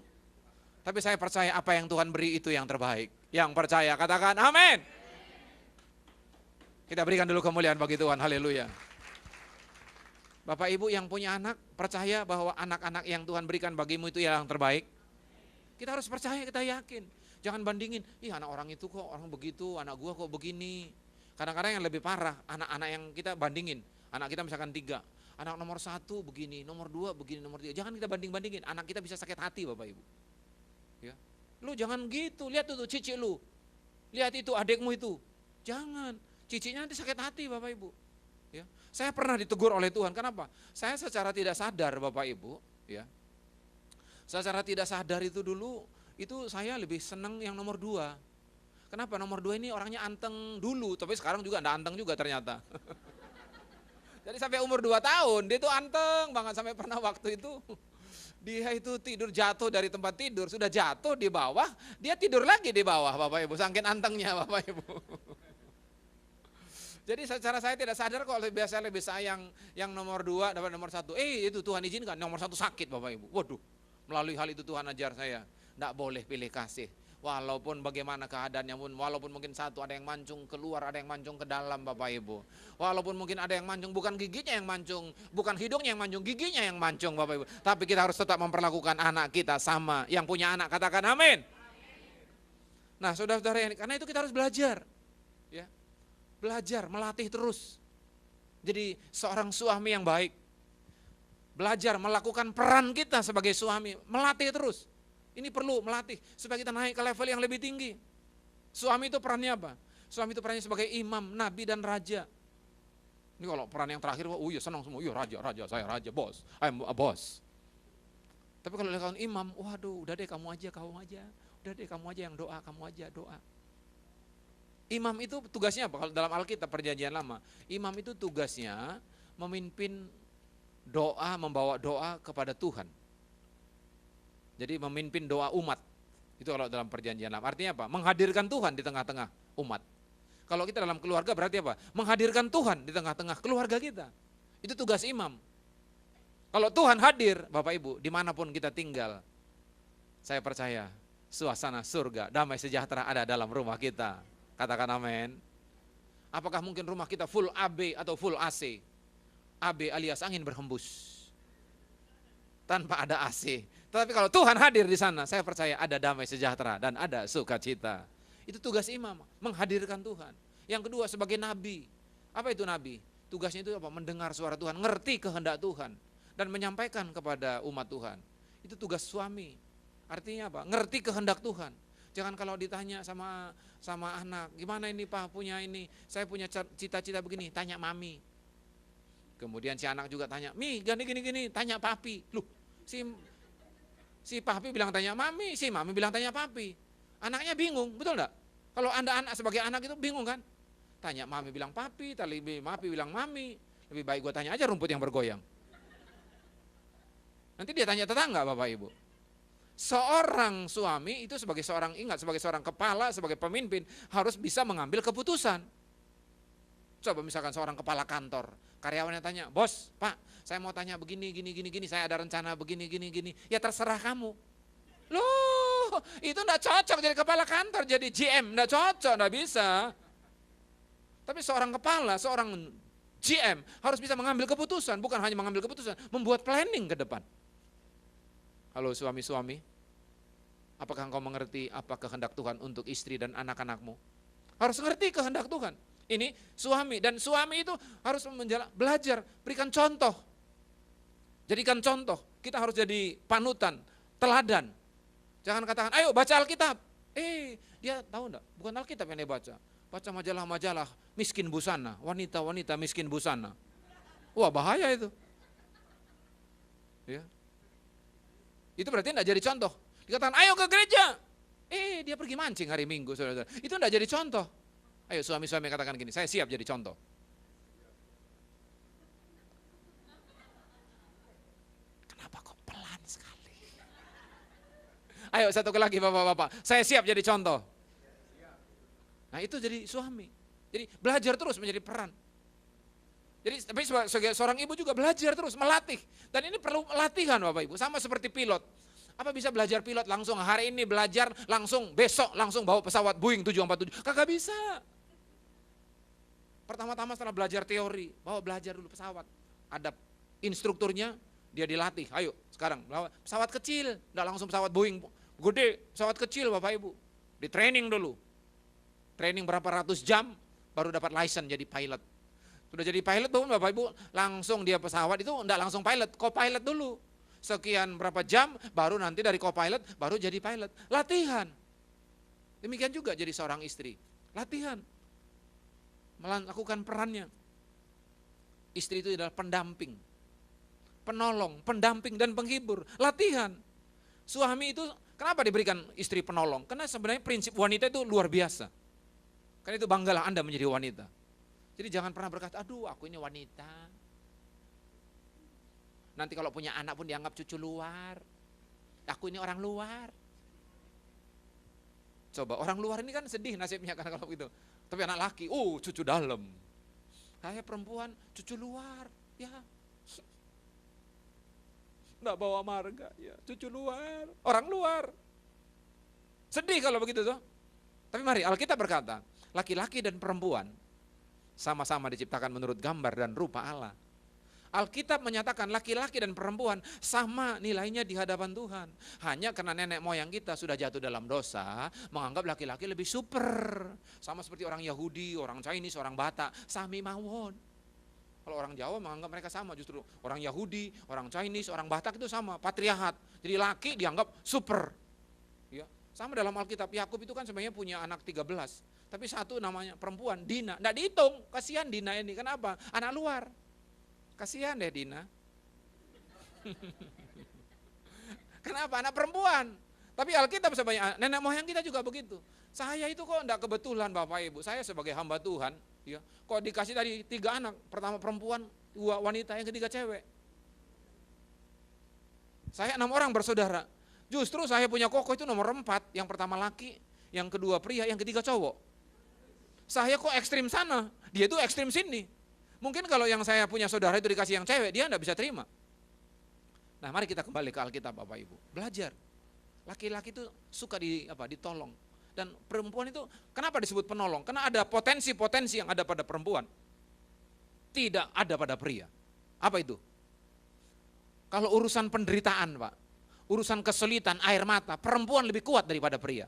Tapi saya percaya apa yang Tuhan beri itu yang terbaik. Yang percaya katakan amin. Kita berikan dulu kemuliaan bagi Tuhan, haleluya. Bapak Ibu yang punya anak, percaya bahwa anak-anak yang Tuhan berikan bagimu itu yang terbaik. Kita harus percaya, kita yakin. Jangan bandingin, anak orang itu kok orang begitu, anak gua kok begini. Kadang-kadang yang lebih parah, anak-anak yang kita bandingin. Anak kita misalkan 3, anak nomor 1 begini, nomor 2 begini, nomor 3. Jangan kita banding-bandingin, anak kita bisa sakit hati Bapak Ibu. Ya. Lu jangan gitu, lihat tuh cici lu. Lihat itu adikmu itu. Jangan, cicinya nanti sakit hati Bapak Ibu. Ya. Saya pernah ditegur oleh Tuhan, kenapa? Saya secara tidak sadar Bapak Ibu, ya. Secara tidak sadar itu dulu, itu saya lebih senang yang nomor 2. Kenapa? Nomor 2 ini orangnya anteng dulu, tapi sekarang juga enggak anteng juga ternyata. Jadi sampai umur 2 tahun, dia tuh anteng banget, sampai pernah waktu itu, dia itu tidur jatuh dari tempat tidur, sudah jatuh di bawah, dia tidur lagi di bawah Bapak Ibu, saking antengnya Bapak Ibu. Jadi secara saya tidak sadar kok biasa lebih sayang yang nomor 2 dapat nomor 1. Itu Tuhan izinkan nomor 1 sakit Bapak Ibu. Waduh, melalui hal itu Tuhan ajar saya, tidak boleh pilih kasih. Walaupun bagaimana keadaannya, walaupun mungkin satu ada yang mancung keluar, ada yang mancung ke dalam Bapak Ibu. Walaupun mungkin ada yang mancung, bukan giginya yang mancung, bukan hidungnya yang mancung, giginya yang mancung Bapak Ibu. Tapi kita harus tetap memperlakukan anak kita sama yang punya anak, katakan amin. Nah saudara-saudara, karena itu kita harus belajar. Ya. Belajar, melatih terus. Jadi seorang suami yang baik. Belajar melakukan peran kita sebagai suami, melatih terus. Ini perlu melatih supaya kita naik ke level yang lebih tinggi. Suami itu perannya apa? Suami itu perannya sebagai imam, nabi dan raja. Ini kalau peran yang terakhir, senang semua, raja, saya raja, bos, I'm a boss. Tapi kalau lihat imam, waduh, udah deh kamu aja, udah deh kamu aja yang doa, kamu aja doa. Imam itu tugasnya apa? Kalau dalam Alkitab Perjanjian Lama, imam itu tugasnya memimpin doa, membawa doa kepada Tuhan. Jadi memimpin doa umat. Itu kalau dalam Perjanjian Lama. Artinya apa? Menghadirkan Tuhan di tengah-tengah umat. Kalau kita dalam keluarga berarti apa? Menghadirkan Tuhan di tengah-tengah keluarga kita. Itu tugas imam. Kalau Tuhan hadir, Bapak Ibu, dimanapun kita tinggal, saya percaya suasana surga, damai sejahtera ada dalam rumah kita. Katakan amin. Apakah mungkin rumah kita full AB atau full AC? AB alias angin berhembus. Tanpa ada AC. Tetapi kalau Tuhan hadir di sana, saya percaya ada damai sejahtera dan ada sukacita. Itu tugas imam, menghadirkan Tuhan. Yang kedua sebagai nabi. Apa itu nabi? Tugasnya itu apa? Mendengar suara Tuhan, ngerti kehendak Tuhan dan menyampaikan kepada umat Tuhan. Itu tugas suami. Artinya apa? Ngerti kehendak Tuhan. Jangan kalau ditanya sama anak, gimana ini Pak punya ini, saya punya cita-cita begini, tanya mami. Kemudian si anak juga tanya, Mi gini, tanya papi. Loh, si papi bilang tanya mami, si mami bilang tanya papi. Anaknya bingung, betul enggak? Kalau Anda anak sebagai anak itu bingung kan? Tanya mami bilang papi, papi bilang mami. Lebih baik gue tanya aja rumput yang bergoyang. Nanti dia tanya tetangga Bapak Ibu. Seorang suami itu sebagai seorang kepala, sebagai pemimpin harus bisa mengambil keputusan. Coba misalkan seorang kepala kantor, karyawannya tanya, bos, Pak, saya mau tanya begini, gini, saya ada rencana begini, gini. Ya terserah kamu. Loh, itu enggak cocok jadi kepala kantor, jadi GM, enggak cocok, enggak bisa. Tapi seorang kepala, seorang GM harus bisa mengambil keputusan, bukan hanya mengambil keputusan, membuat planning ke depan. Halo suami-suami, apakah engkau mengerti apa kehendak Tuhan untuk istri dan anak-anakmu? Harus ngerti kehendak Tuhan. Ini suami, dan suami itu harus belajar, berikan contoh. Jadikan contoh, kita harus jadi panutan, teladan. Jangan katakan, ayo baca Alkitab. Dia tahu enggak? Bukan Alkitab yang dia baca. Baca majalah-majalah miskin busana, wanita-wanita miskin busana. Wah bahaya itu. Ya. Itu berarti enggak jadi contoh. Dikatakan, ayo ke gereja. Dia pergi mancing hari Minggu, saudara-saudara. Itu enggak jadi contoh. Ayo suami-suami katakan gini, saya siap jadi contoh. Kenapa kok pelan sekali? Ayo satu lagi bapak-bapak, saya siap jadi contoh. Nah itu jadi suami. Jadi belajar terus menjadi peran. Jadi tapi sebagai seorang ibu juga belajar terus, melatih. Dan ini perlu latihan Bapak Ibu, sama seperti pilot. Apa bisa belajar pilot langsung hari ini belajar, langsung besok langsung bawa pesawat Boeing 747? Kagak bisa. Pertama-tama setelah belajar teori, bawa belajar dulu pesawat. Ada instrukturnya, dia dilatih. Ayo sekarang pesawat kecil, enggak langsung pesawat Boeing gede, pesawat kecil Bapak Ibu. Di training dulu. Training berapa ratus jam baru dapat license jadi pilot. Sudah jadi pilot belum Bapak Ibu, langsung dia pesawat itu enggak langsung pilot, co-pilot dulu. Sekian berapa jam, baru nanti dari co-pilot, baru jadi pilot. Latihan. Demikian juga jadi seorang istri. Latihan. Melakukan perannya. Istri itu adalah pendamping, penolong, pendamping, dan penghibur. Latihan. Suami itu, kenapa diberikan istri penolong? Karena sebenarnya prinsip wanita itu luar biasa. Karena itu banggalah Anda menjadi wanita. Jadi jangan pernah berkata, aduh aku ini wanita. Nanti kalau punya anak pun dianggap cucu luar. Aku ini orang luar. Coba orang luar ini kan sedih nasibnya kan kalau begitu. Tapi anak laki, cucu dalam. Saya perempuan, cucu luar. Ya. Enggak bawa marga, ya. Cucu luar, orang luar. Sedih kalau begitu tuh. Tapi mari Alkitab berkata, laki-laki dan perempuan sama-sama diciptakan menurut gambar dan rupa Allah. Alkitab menyatakan laki-laki dan perempuan sama nilainya di hadapan Tuhan. Hanya karena nenek moyang kita sudah jatuh dalam dosa, menganggap laki-laki lebih super. Sama seperti orang Yahudi, orang Chinese, orang Batak, sami mawon. Kalau orang Jawa menganggap mereka sama, justru orang Yahudi, orang Chinese, orang Batak itu sama, patriarkat. Jadi laki dianggap super. Ya, sama dalam Alkitab, Yakub itu kan sebenarnya punya anak 13. Tapi satu namanya perempuan, Dina. Nggak dihitung, kasihan Dina ini. Kenapa? Anak luar. Kasihan deh Dina. Kenapa? Anak perempuan. Tapi Alkitab sebanyak, nenek moyang kita juga begitu. Saya itu kok enggak kebetulan Bapak Ibu, saya sebagai hamba Tuhan, ya, kok dikasih tadi 3 anak, pertama perempuan, 2 wanita, yang ketiga cewek. Saya 6 orang bersaudara. Justru saya punya koko itu nomor 4, yang pertama laki, yang kedua pria, yang ketiga cowok. Saya kok ekstrim sana, dia tuh ekstrim sini. Mungkin kalau yang saya punya saudara itu dikasih yang cewek, dia enggak bisa terima. Nah, mari kita kembali ke Alkitab Bapak Ibu. Belajar. Laki-laki itu suka ditolong. Dan perempuan itu kenapa disebut penolong? Karena ada potensi-potensi yang ada pada perempuan. Tidak ada pada pria. Apa itu? Kalau urusan penderitaan, Pak. Urusan kesulitan, air mata, perempuan lebih kuat daripada pria.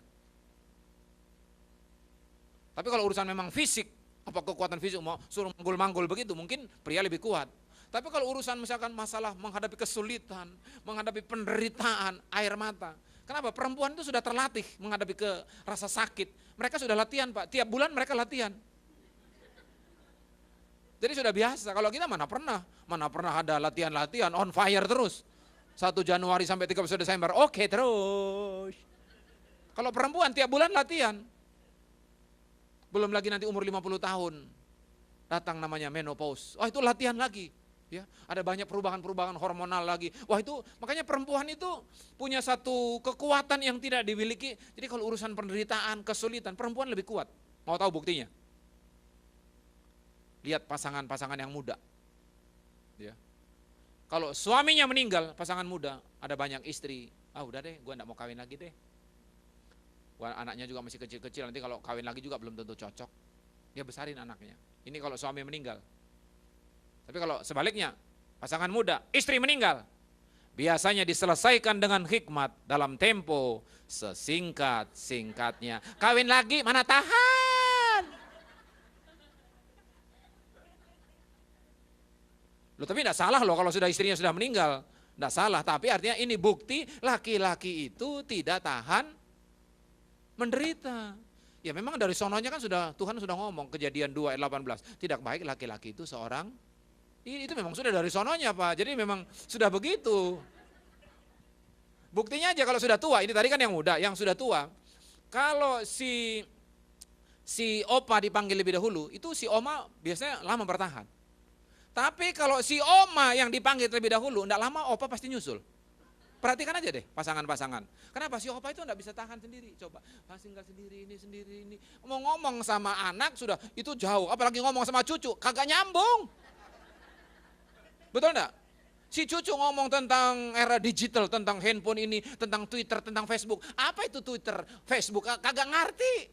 Tapi kalau urusan memang fisik, apa kekuatan fisik mau suruh manggul-manggul begitu, mungkin pria lebih kuat. Tapi kalau urusan misalkan masalah menghadapi kesulitan, menghadapi penderitaan, air mata. Kenapa? Perempuan itu sudah terlatih menghadapi rasa sakit. Mereka sudah latihan Pak, tiap bulan mereka latihan. Jadi sudah biasa, kalau kita mana pernah ada latihan-latihan, on fire terus. 1 Januari sampai 31 Desember, oke terus. Kalau perempuan tiap bulan latihan. Belum lagi nanti umur 50 tahun, datang namanya menopause. Itu latihan lagi. Ya, ada banyak perubahan-perubahan hormonal lagi. Wah itu, makanya perempuan itu punya satu kekuatan yang tidak dimiliki. Jadi kalau urusan penderitaan, kesulitan, perempuan lebih kuat. Mau tahu buktinya? Lihat pasangan-pasangan yang muda. Ya. Kalau suaminya meninggal, pasangan muda, ada banyak istri. Udah deh, gue enggak mau kawin lagi deh. Anaknya juga masih kecil-kecil, nanti kalau kawin lagi juga belum tentu cocok. Dia besarin anaknya. Ini kalau suami meninggal. Tapi kalau sebaliknya, pasangan muda, istri meninggal, biasanya diselesaikan dengan hikmat dalam tempo sesingkat-singkatnya. Kawin lagi, mana tahan. Loh, tapi tidak salah loh kalau sudah istrinya sudah meninggal. Tidak salah, tapi artinya ini bukti laki-laki itu tidak tahan menderita. Ya memang dari sononya kan Tuhan sudah ngomong, Kejadian 2 ayat 18, tidak baik laki-laki itu seorang, itu memang sudah dari sononya Pak, jadi memang sudah begitu. Buktinya aja kalau sudah tua, ini tadi kan yang muda, yang sudah tua, kalau si opa dipanggil lebih dahulu, itu si oma biasanya lama bertahan. Tapi kalau si oma yang dipanggil terlebih dahulu, enggak lama opa pasti nyusul. Perhatikan aja deh pasangan-pasangan. Kenapa si opa itu enggak bisa tahan sendiri? Coba, tinggal sendiri ini. Mau ngomong sama anak sudah itu jauh, apalagi ngomong sama cucu, kagak nyambung. Betul enggak? Si cucu ngomong tentang era digital, tentang handphone ini, tentang Twitter, tentang Facebook. Apa itu Twitter, Facebook? Kagak ngerti.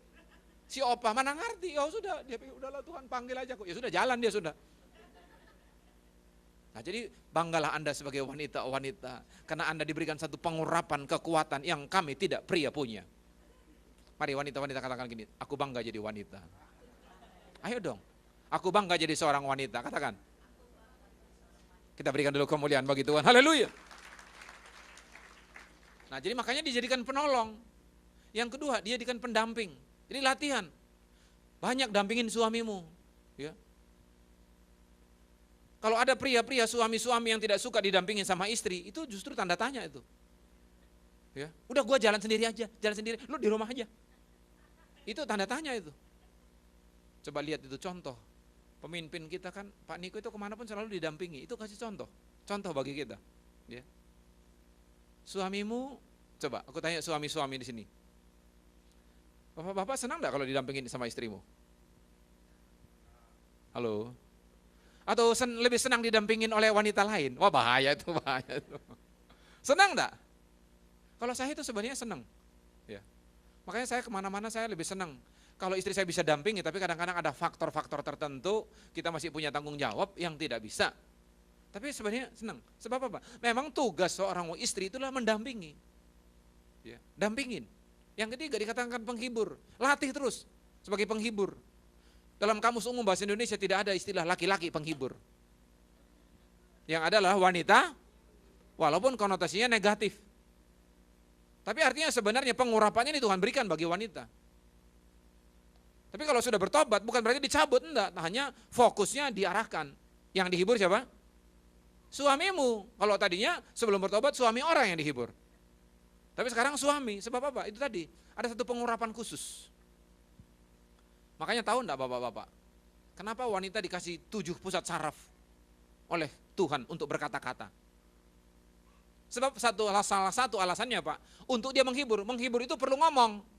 Si opa mana ngerti? Ya sudah, dia pikir udahlah Tuhan panggil aja kok. Ya sudah jalan dia sudah. Nah jadi banggalah Anda sebagai wanita-wanita. Karena Anda diberikan satu pengurapan kekuatan yang kami tidak pria punya. Mari wanita-wanita katakan gini, aku bangga jadi wanita. Ayo dong, aku bangga jadi seorang wanita, katakan. Kita berikan dulu kemuliaan bagi Tuhan, haleluya. Nah jadi makanya dijadikan penolong. Yang kedua, dia dijadikan pendamping. Jadi latihan, banyak dampingin suamimu. Ya. Kalau ada pria-pria suami-suami yang tidak suka didampingin sama istri, itu justru tanda tanya itu. Ya. Udah gua jalan sendiri aja, jalan sendiri, lu di rumah aja. Itu tanda tanya itu. Coba lihat itu contoh. Pemimpin kita kan, Pak Niko itu kemanapun selalu didampingi. Itu kasih contoh. Contoh bagi kita. Ya. Suamimu, coba aku tanya suami-suami di sini. Bapak-bapak senang enggak kalau didampingin sama istrimu? Halo? Atau lebih senang didampingin oleh wanita lain? Wah bahaya itu, bahaya itu. Senang enggak? Kalau saya itu sebenarnya senang. Ya. Makanya saya kemana-mana saya lebih senang. Kalau istri saya bisa dampingi, tapi kadang-kadang ada faktor-faktor tertentu, kita masih punya tanggung jawab yang tidak bisa. Tapi sebenarnya senang. Sebab apa? Memang tugas seorang istri itulah mendampingi. Ya, dampingin. Yang ketiga dikatakan penghibur. Latih terus sebagai penghibur. Dalam Kamus Umum Bahasa Indonesia tidak ada istilah laki-laki penghibur. Yang adalah wanita, walaupun konotasinya negatif. Tapi artinya sebenarnya pengurapannya ini Tuhan berikan bagi wanita. Tapi kalau sudah bertobat bukan berarti dicabut, enggak. Hanya fokusnya diarahkan. Yang dihibur siapa? Suamimu. Kalau tadinya sebelum bertobat suami orang yang dihibur. Tapi sekarang suami. Sebab apa? Itu tadi. Ada satu pengurapan khusus. Makanya tahu enggak bapak-bapak? Kenapa wanita dikasih 7 pusat saraf oleh Tuhan untuk berkata-kata? Sebab salah satu alasannya Pak, untuk dia menghibur. Menghibur itu perlu ngomong.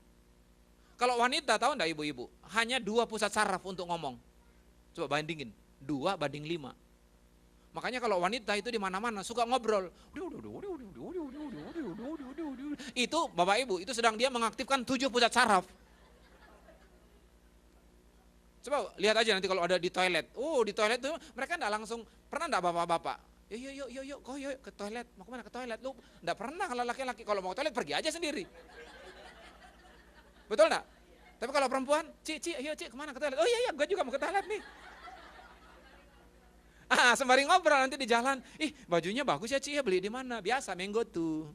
Kalau wanita tahu enggak ibu-ibu, hanya 2 pusat saraf untuk ngomong. Coba bandingin, 2 banding 5. Makanya kalau wanita itu di mana-mana suka ngobrol. Itu Bapak Ibu, itu sedang dia mengaktifkan 7 pusat saraf. Coba lihat aja nanti kalau ada di toilet. Di toilet tuh mereka enggak langsung, pernah enggak bapak-bapak? Yuk, kau yuk ke toilet. Mau kemana ke toilet? Lu enggak pernah kalau laki-laki, kalau mau ke toilet pergi aja sendiri. Betul enggak? Tapi kalau perempuan, ayo Cik, kemana ke toilet? Oh iya, gue juga mau ke toilet nih. Sembari ngobrol nanti di jalan, bajunya bagus ya Cik, ya beli di mana? Biasa, Menggo tuh.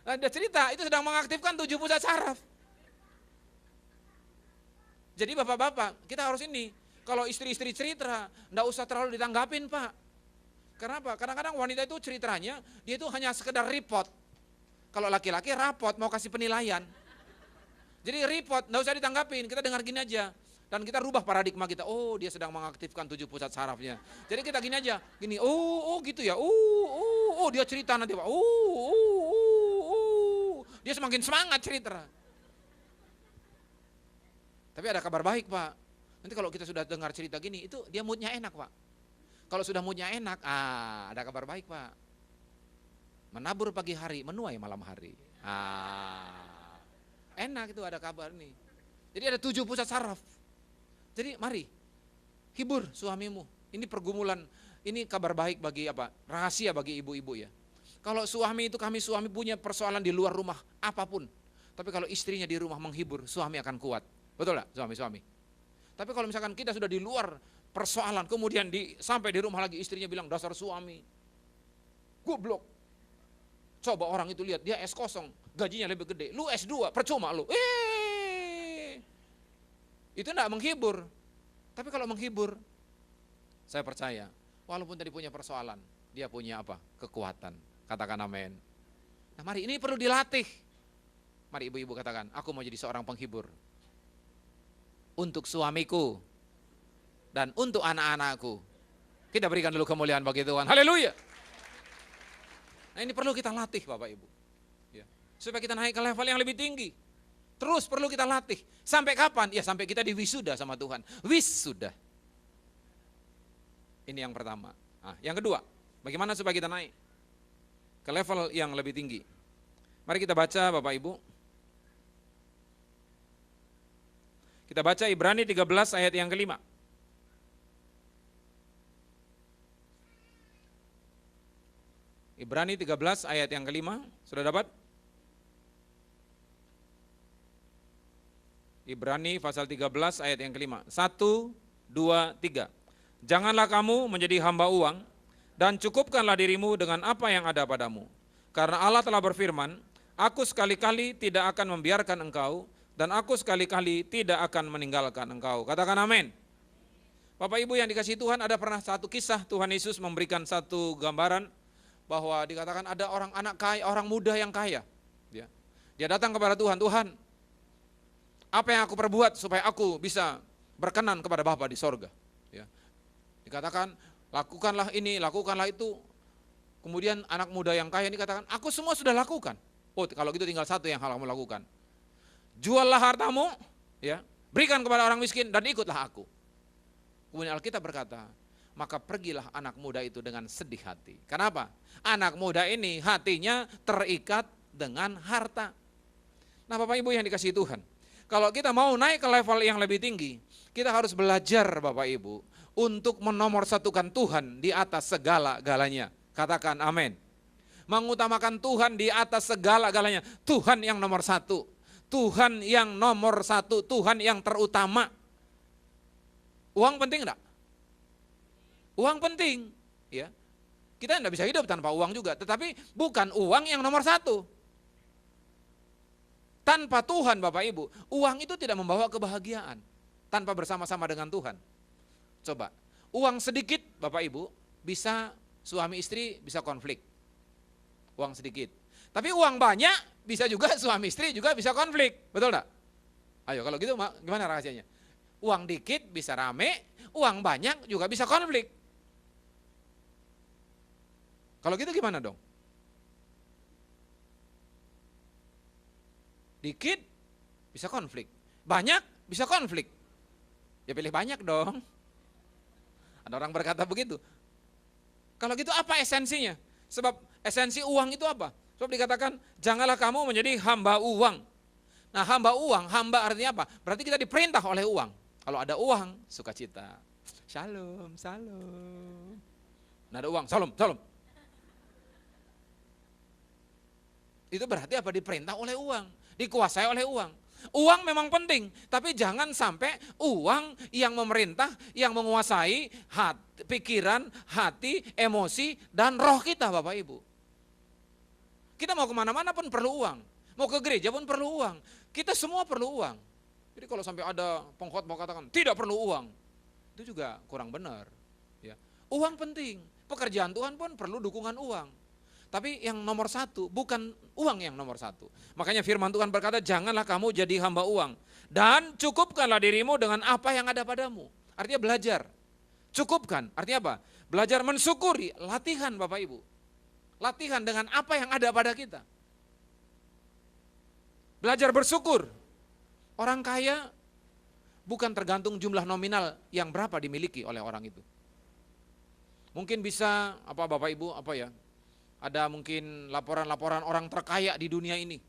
Ada cerita, itu sedang mengaktifkan 7 pusat saraf. Jadi bapak-bapak, kita harus ini, kalau istri-istri cerita, enggak usah terlalu ditanggapin Pak. Kenapa? Kadang-kadang wanita itu ceritanya, dia itu hanya sekedar report. Kalau laki-laki rapot, mau kasih penilaian. Jadi report, enggak usah ditanggapin, kita dengar gini aja. Dan kita rubah paradigma kita, dia sedang mengaktifkan 7 pusat sarafnya. Jadi kita gini aja, gini, gitu ya, dia cerita nanti Pak, dia semakin semangat cerita. Tapi ada kabar baik Pak, nanti kalau kita sudah dengar cerita gini, itu dia moodnya enak Pak. Kalau sudah moodnya enak, ada kabar baik Pak. Menabur pagi hari, menuai malam hari. Enak itu ada kabar nih. Jadi ada 7 pusat saraf. Jadi mari, hibur suamimu. Ini pergumulan, ini kabar baik bagi apa? Rahasia bagi ibu-ibu ya. Kalau suami itu, kami suami punya persoalan di luar rumah, apapun. Tapi kalau istrinya di rumah menghibur, suami akan kuat. Betul gak suami-suami? Tapi kalau misalkan kita sudah di luar persoalan, kemudian sampai di rumah lagi istrinya bilang, dasar suami, goblok. Coba orang itu lihat, dia S0, gajinya lebih gede. Lu S2, percuma lu. Itu enggak menghibur. Tapi kalau menghibur, saya percaya, walaupun tadi punya persoalan, dia punya apa? Kekuatan. Katakan amin. Nah mari, ini perlu dilatih. Mari ibu-ibu katakan, aku mau jadi seorang penghibur. Untuk suamiku, dan untuk anak-anakku. Kita berikan dulu kemuliaan bagi Tuhan. Haleluya. Nah ini perlu kita latih Bapak Ibu. Ya. Supaya kita naik ke level yang lebih tinggi. Terus perlu kita latih. Sampai kapan? Ya sampai kita diwisuda sama Tuhan. Wisuda. Ini yang pertama. Nah, yang kedua, bagaimana supaya kita naik ke level yang lebih tinggi? Mari kita baca Bapak Ibu. Kita baca Ibrani 13 ayat yang kelima. Ibrani 13 ayat yang kelima, sudah dapat? Ibrani pasal 13 ayat yang kelima. 1, 2, 3. Janganlah kamu menjadi hamba uang, dan cukupkanlah dirimu dengan apa yang ada padamu. Karena Allah telah berfirman, aku sekali-kali tidak akan membiarkan engkau, dan aku sekali-kali tidak akan meninggalkan engkau. Katakan amin. Bapak Ibu yang dikasihi Tuhan, ada pernah satu kisah Tuhan Yesus memberikan satu gambaran, bahwa dikatakan ada orang anak kaya, orang muda yang kaya. Dia datang kepada Tuhan, Tuhan, apa yang aku perbuat supaya aku bisa berkenan kepada Bapa di sorga? Dikatakan, lakukanlah ini, lakukanlah itu. Kemudian anak muda yang kaya ini katakan, aku semua sudah lakukan. Oh, kalau gitu tinggal satu yang kamu lakukan. Juallah hartamu, berikan kepada orang miskin dan ikutlah aku. Kemudian Alkitab berkata, maka pergilah anak muda itu dengan sedih hati. Kenapa? Anak muda ini hatinya terikat dengan harta. Nah Bapak Ibu yang dikasihi Tuhan, kalau kita mau naik ke level yang lebih tinggi, kita harus belajar Bapak Ibu untuk menomorsatukan Tuhan di atas segala-galanya. Katakan amin. Mengutamakan Tuhan di atas segala-galanya. Tuhan yang nomor satu. Tuhan yang nomor satu. Tuhan yang terutama. Uang penting enggak? Uang penting, Kita tidak bisa hidup tanpa uang juga, tetapi bukan uang yang nomor satu. Tanpa Tuhan Bapak Ibu, uang itu tidak membawa kebahagiaan. Tanpa bersama-sama dengan Tuhan. Coba, uang sedikit Bapak Ibu, bisa suami istri bisa konflik. Uang sedikit. Tapi uang banyak, bisa juga suami istri juga bisa konflik, betul enggak? Ayo kalau gitu gimana rahasianya? Uang dikit bisa rame, uang banyak juga bisa konflik. Kalau gitu gimana dong? Dikit bisa konflik, banyak bisa konflik. Ya pilih banyak dong. Ada orang berkata begitu. Kalau gitu apa esensinya? Sebab esensi uang itu apa? Sebab dikatakan janganlah kamu menjadi hamba uang. Nah hamba uang, hamba artinya apa? Berarti kita diperintah oleh uang. Kalau ada uang, sukacita. Shalom, shalom. Nah ada uang, shalom, shalom. Itu berarti apa? Diperintah oleh uang, dikuasai oleh uang. Uang memang penting, tapi jangan sampai uang yang memerintah, yang menguasai hati, pikiran, hati, emosi, dan roh kita Bapak Ibu. Kita mau kemana-mana pun perlu uang, mau ke gereja pun perlu uang, kita semua perlu uang. Jadi kalau sampai ada pengkhotbah katakan tidak perlu uang, itu juga kurang benar. Uang penting, pekerjaan Tuhan pun perlu dukungan uang. Tapi yang nomor satu, bukan uang yang nomor satu. Makanya firman Tuhan berkata, janganlah kamu jadi hamba uang. Dan cukupkanlah dirimu dengan apa yang ada padamu. Artinya belajar. Cukupkan, artinya apa? Belajar mensyukuri, latihan Bapak Ibu. Latihan dengan apa yang ada pada kita. Belajar bersyukur. Orang kaya bukan tergantung jumlah nominal yang berapa dimiliki oleh orang itu. Mungkin bisa, Bapak Ibu, ada mungkin laporan-laporan orang terkaya di dunia ini.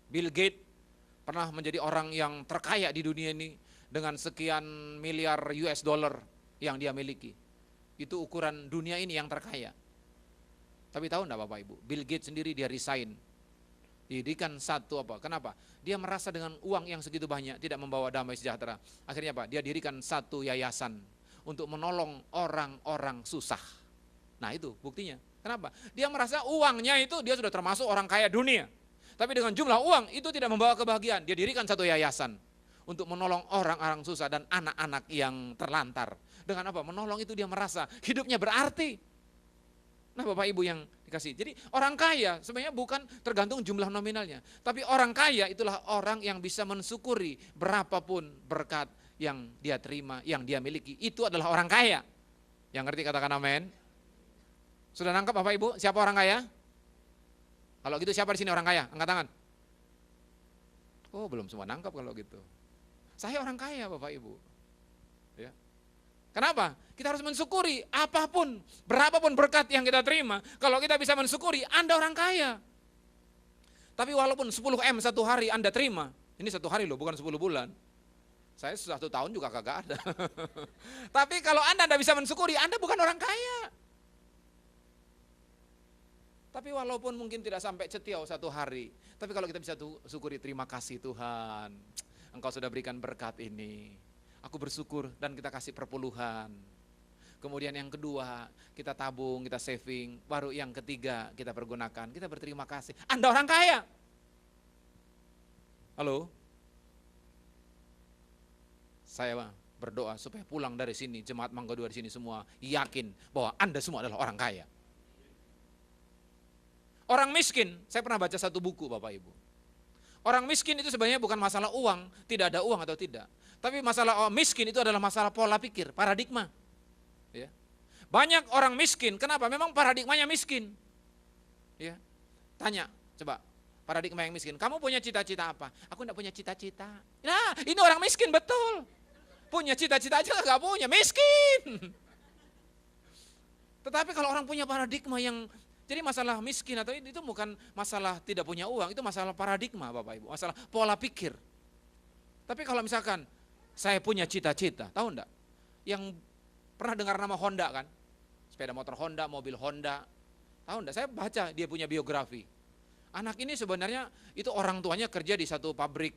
Bill Gates pernah menjadi orang yang terkaya di dunia ini dengan sekian miliar US dollar yang dia miliki. Itu ukuran dunia ini yang terkaya. Tapi tahu enggak Bapak Ibu, Bill Gates sendiri dia resign. Didirikan satu kenapa? Dia merasa dengan uang yang segitu banyak tidak membawa damai sejahtera. Akhirnya dia dirikan satu yayasan untuk menolong orang-orang susah. Nah itu buktinya. Kenapa? Dia merasa uangnya itu dia sudah termasuk orang kaya dunia. Tapi dengan jumlah uang itu tidak membawa kebahagiaan. Dia dirikan satu yayasan untuk menolong orang-orang susah dan anak-anak yang terlantar. Dengan apa? Menolong itu dia merasa hidupnya berarti. Nah Bapak Ibu yang dikasih. Jadi orang kaya sebenarnya bukan tergantung jumlah nominalnya. Tapi orang kaya itulah orang yang bisa mensyukuri berapapun berkat yang dia terima, yang dia miliki. Itu adalah orang kaya. Yang ngerti katakan amin. Sudah nangkap Bapak Ibu, siapa orang kaya? Kalau gitu siapa di sini orang kaya? Angkat tangan. Oh belum semua nangkap kalau gitu. Saya orang kaya Bapak Ibu. Kenapa? Kita harus mensyukuri apapun, berapapun berkat yang kita terima. Kalau kita bisa mensyukuri, Anda orang kaya. Tapi walaupun 10M satu hari Anda terima, ini satu hari loh, bukan 10 bulan. Saya 1 tahun juga kagak ada. Tapi kalau Anda tidak bisa mensyukuri, Anda bukan orang kaya. Tapi walaupun mungkin tidak sampai cetiau satu hari, tapi kalau kita bisa syukuri, terima kasih Tuhan, Engkau sudah berikan berkat ini. Aku bersyukur dan kita kasih perpuluhan. Kemudian yang kedua, kita tabung, kita saving. Baru yang ketiga, kita pergunakan, kita berterima kasih. Anda orang kaya. Halo? Saya berdoa supaya pulang dari sini, jemaat Mangga 2 di sini semua yakin bahwa Anda semua adalah orang kaya. Orang miskin, saya pernah baca satu buku Bapak Ibu. Orang miskin itu sebenarnya bukan masalah uang, tidak ada uang atau tidak. Tapi masalah miskin itu adalah masalah pola pikir, paradigma. Ya. Banyak orang miskin, kenapa? Memang paradigmanya miskin. Ya. Tanya, coba, paradigma yang miskin, kamu punya cita-cita apa? Aku enggak punya cita-cita. Nah, ini orang miskin betul. Punya cita-cita aja enggak punya, miskin. Tetapi kalau orang punya paradigma yang, jadi masalah miskin atau itu bukan masalah tidak punya uang, itu masalah paradigma Bapak Ibu, masalah pola pikir. Tapi kalau misalkan saya punya cita-cita, tahu enggak? Yang pernah dengar nama Honda kan? Sepeda motor Honda, mobil Honda. Tahu enggak? Saya baca dia punya biografi. Anak ini sebenarnya itu orang tuanya kerja di satu pabrik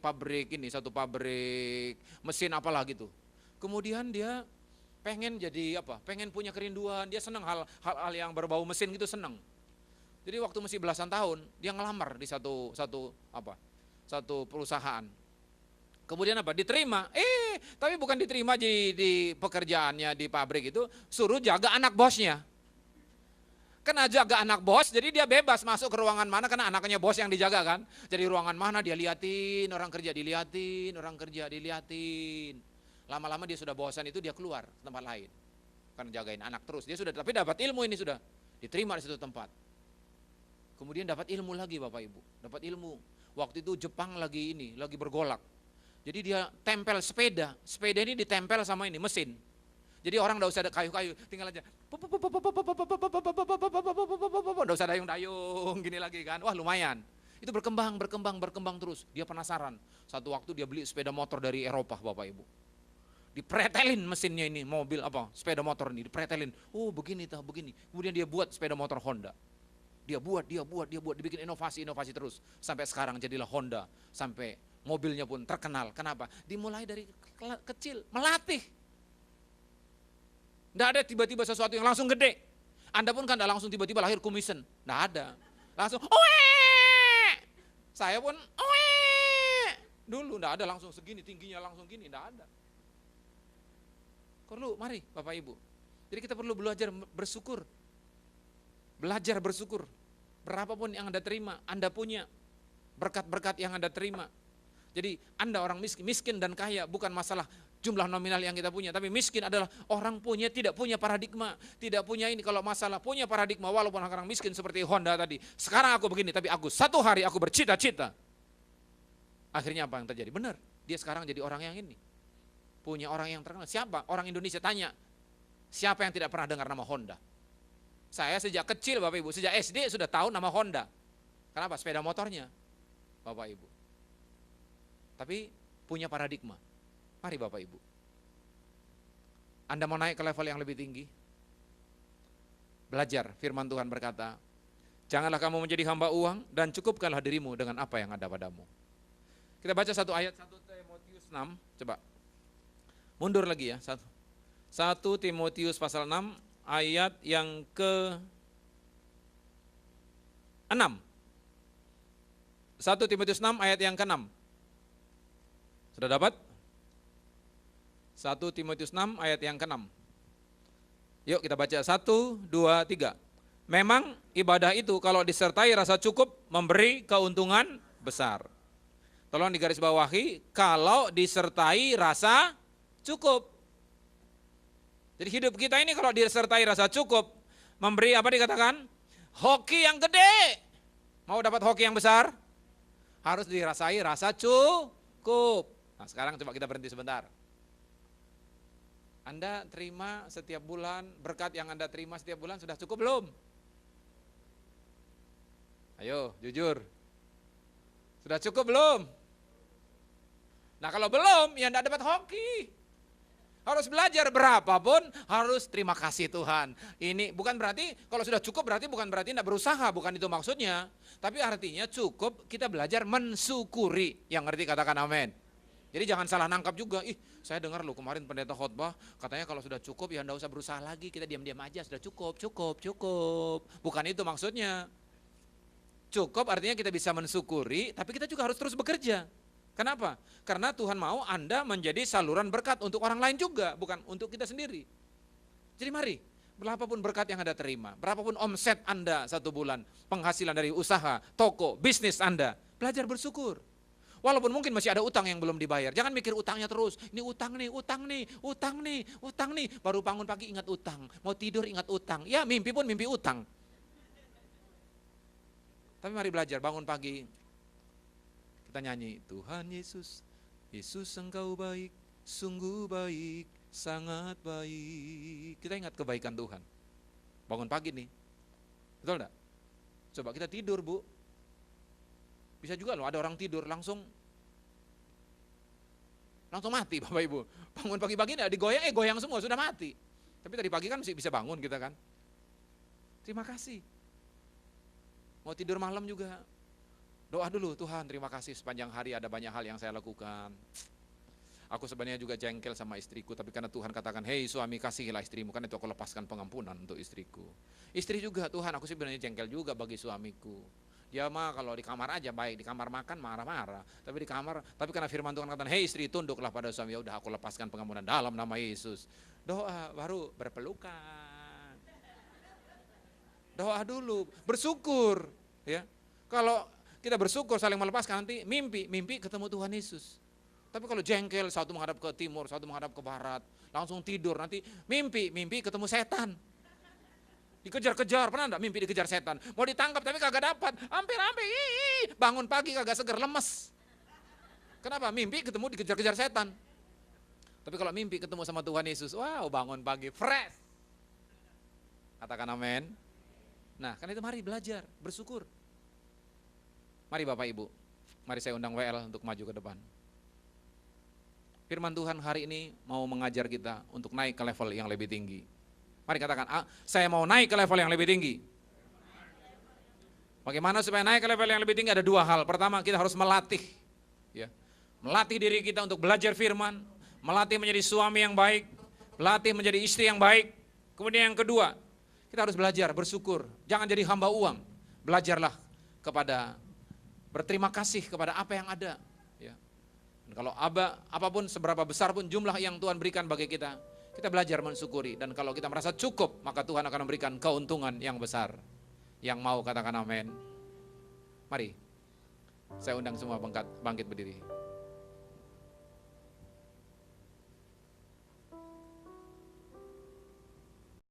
mesin apalah gitu. Kemudian dia pengen jadi apa? Pengen punya kerinduan, dia senang hal yang berbau mesin gitu, senang. Jadi waktu masih belasan tahun, dia ngelamar di satu perusahaan. Kemudian apa? Diterima. Tapi bukan diterima di pekerjaannya di pabrik itu, suruh jaga anak bosnya. Kena jaga anak bos, jadi dia bebas masuk ke ruangan mana, karena anaknya bos yang dijaga kan. Jadi ruangan mana dia liatin, orang kerja diliatin. Lama-lama dia sudah bosan itu, dia keluar ke tempat lain. Karena jagain anak terus. Dia sudah, tapi dapat ilmu ini sudah. Diterima di satu tempat. Kemudian dapat ilmu lagi Bapak Ibu. Dapat ilmu. Waktu itu Jepang lagi bergolak. Jadi dia tempel sepeda ini ditempel sama ini mesin. Jadi orang enggak usah ada kayu-kayu, tinggal aja. Enggak usah dayung-dayung gini lagi kan. Wah, lumayan. Itu berkembang terus. Dia penasaran. Satu waktu dia beli sepeda motor dari Eropa Bapak Ibu. Dipretelin mesinnya ini, sepeda motor ini dipretelin. Oh, begini. Kemudian dia buat sepeda motor Honda. Dia buat, dibikin inovasi terus. Sampai sekarang jadilah Honda, sampai mobilnya pun terkenal. Kenapa? Dimulai dari kecil, melatih. Tidak ada tiba-tiba sesuatu yang langsung gede. Anda pun kan tidak langsung tiba-tiba lahir kumisen. Tidak ada. Langsung, saya pun, dulu tidak ada langsung segini, tingginya langsung gini, tidak ada. Mari Bapak Ibu. Jadi kita perlu belajar bersyukur. Belajar bersyukur. Berapapun yang Anda terima, Anda punya berkat-berkat yang Anda terima. Jadi Anda orang miskin dan kaya bukan masalah jumlah nominal yang kita punya, tapi miskin adalah orang tidak punya paradigma, tidak punya ini. Kalau masalah punya paradigma, walaupun orang miskin seperti Honda tadi, sekarang aku begini, tapi satu hari aku bercita-cita. Akhirnya apa yang terjadi? Benar, dia sekarang jadi orang yang ini. Punya orang yang terkenal. Siapa? Orang Indonesia tanya, siapa yang tidak pernah dengar nama Honda? Saya sejak kecil Bapak Ibu, sejak SD sudah tahu nama Honda. Kenapa? Sepeda motornya Bapak Ibu. Tapi punya paradigma. Mari Bapak Ibu. Anda mau naik ke level yang lebih tinggi? Belajar, firman Tuhan berkata, janganlah kamu menjadi hamba uang dan cukupkanlah dirimu dengan apa yang ada padamu. Kita baca satu ayat 1 Timotius 6, coba. Mundur lagi ya, 1 Timotius pasal 6 ayat yang ke-6. 1 Timotius 6 ayat yang ke-6. Sudah dapat? 1 Timotius 6 ayat yang ke-6. Yuk kita baca 1, 2, 3. Memang ibadah itu kalau disertai rasa cukup memberi keuntungan besar. Tolong digarisbawahi, kalau disertai rasa cukup. Jadi hidup kita ini kalau disertai rasa cukup, memberi apa dikatakan? Hoki yang gede. Mau dapat hoki yang besar? Harus dirasai rasa cukup. Nah sekarang coba kita berhenti sebentar. Anda terima setiap bulan, berkat yang Anda terima setiap bulan sudah cukup belum? Ayo, jujur. Sudah cukup belum? Nah kalau belum, ya enggak dapat hoki. Harus belajar berapapun, harus terima kasih Tuhan. Ini bukan berarti, kalau sudah cukup berarti bukan berarti enggak berusaha, bukan itu maksudnya. Tapi artinya cukup kita belajar mensyukuri. Yang ngerti katakan amin. Jadi jangan salah nangkap juga, saya dengar loh kemarin pendeta khotbah, katanya kalau sudah cukup ya enggak usah berusaha lagi, kita diam-diam aja, sudah cukup. Bukan itu maksudnya. Cukup artinya kita bisa mensyukuri, tapi kita juga harus terus bekerja. Kenapa? Karena Tuhan mau Anda menjadi saluran berkat untuk orang lain juga, bukan untuk kita sendiri. Jadi mari, berapapun berkat yang Anda terima, berapapun omset Anda satu bulan, penghasilan dari usaha, toko, bisnis Anda, belajar bersyukur. Walaupun mungkin masih ada utang yang belum dibayar, jangan mikir utangnya terus. Ini utang nih. Baru bangun pagi ingat utang, mau tidur ingat utang. Ya mimpi pun mimpi utang. Tapi mari belajar, bangun pagi, kita nyanyi, Tuhan Yesus, Yesus Engkau baik, sungguh baik, sangat baik. Kita ingat kebaikan Tuhan. Bangun pagi nih, betul enggak? Coba kita tidur Bu. Bisa juga loh, ada orang tidur langsung mati Bapak Ibu. Bangun pagi-pagi enggak digoyang, goyang semua, sudah mati. Tapi tadi pagi kan masih bisa bangun kita kan. Terima kasih. Mau tidur malam juga, doa dulu, Tuhan terima kasih sepanjang hari ada banyak hal yang saya lakukan. Aku sebenarnya juga jengkel sama istriku, tapi karena Tuhan katakan, hei suami kasihilah istrimu, kan itu aku lepaskan pengampunan untuk istriku. Istri juga, Tuhan aku sebenarnya jengkel juga bagi suamiku. Dia mah kalau di kamar aja baik, di kamar makan marah-marah, tapi karena firman Tuhan katakan, hei istri tunduklah pada suami, ya udah aku lepaskan pengampunan dalam nama Yesus. Doa baru berpelukan. Doa dulu, bersyukur, ya. Kalau kita bersyukur saling melepaskan, nanti mimpi ketemu Tuhan Yesus. Tapi kalau jengkel, satu menghadap ke timur, satu menghadap ke barat, langsung tidur, nanti mimpi ketemu setan. Dikejar-kejar, pernah enggak mimpi dikejar setan? Mau ditangkap tapi kagak dapat, hampir, bangun pagi kagak seger, lemes. Kenapa? Mimpi ketemu dikejar-kejar setan. Tapi kalau mimpi ketemu sama Tuhan Yesus, wow bangun pagi, fresh. Katakan amin. Nah, karena itu mari belajar, bersyukur. Mari Bapak Ibu, mari saya undang WL untuk maju ke depan. Firman Tuhan hari ini mau mengajar kita untuk naik ke level yang lebih tinggi. Mari katakan, saya mau naik ke level yang lebih tinggi. Bagaimana supaya naik ke level yang lebih tinggi? Ada dua hal. Pertama, kita harus melatih. Ya. Melatih diri kita untuk belajar firman, melatih menjadi suami yang baik, melatih menjadi istri yang baik. Kemudian yang kedua, kita harus belajar bersyukur, jangan jadi hamba uang. Belajarlah kepada berterima kasih kepada apa yang ada. Ya. Dan kalau apapun seberapa besar pun jumlah yang Tuhan berikan bagi kita belajar mensyukuri. Dan kalau kita merasa cukup, maka Tuhan akan memberikan keuntungan yang besar. Yang mau katakan amin. Mari, saya undang semua bangkit berdiri.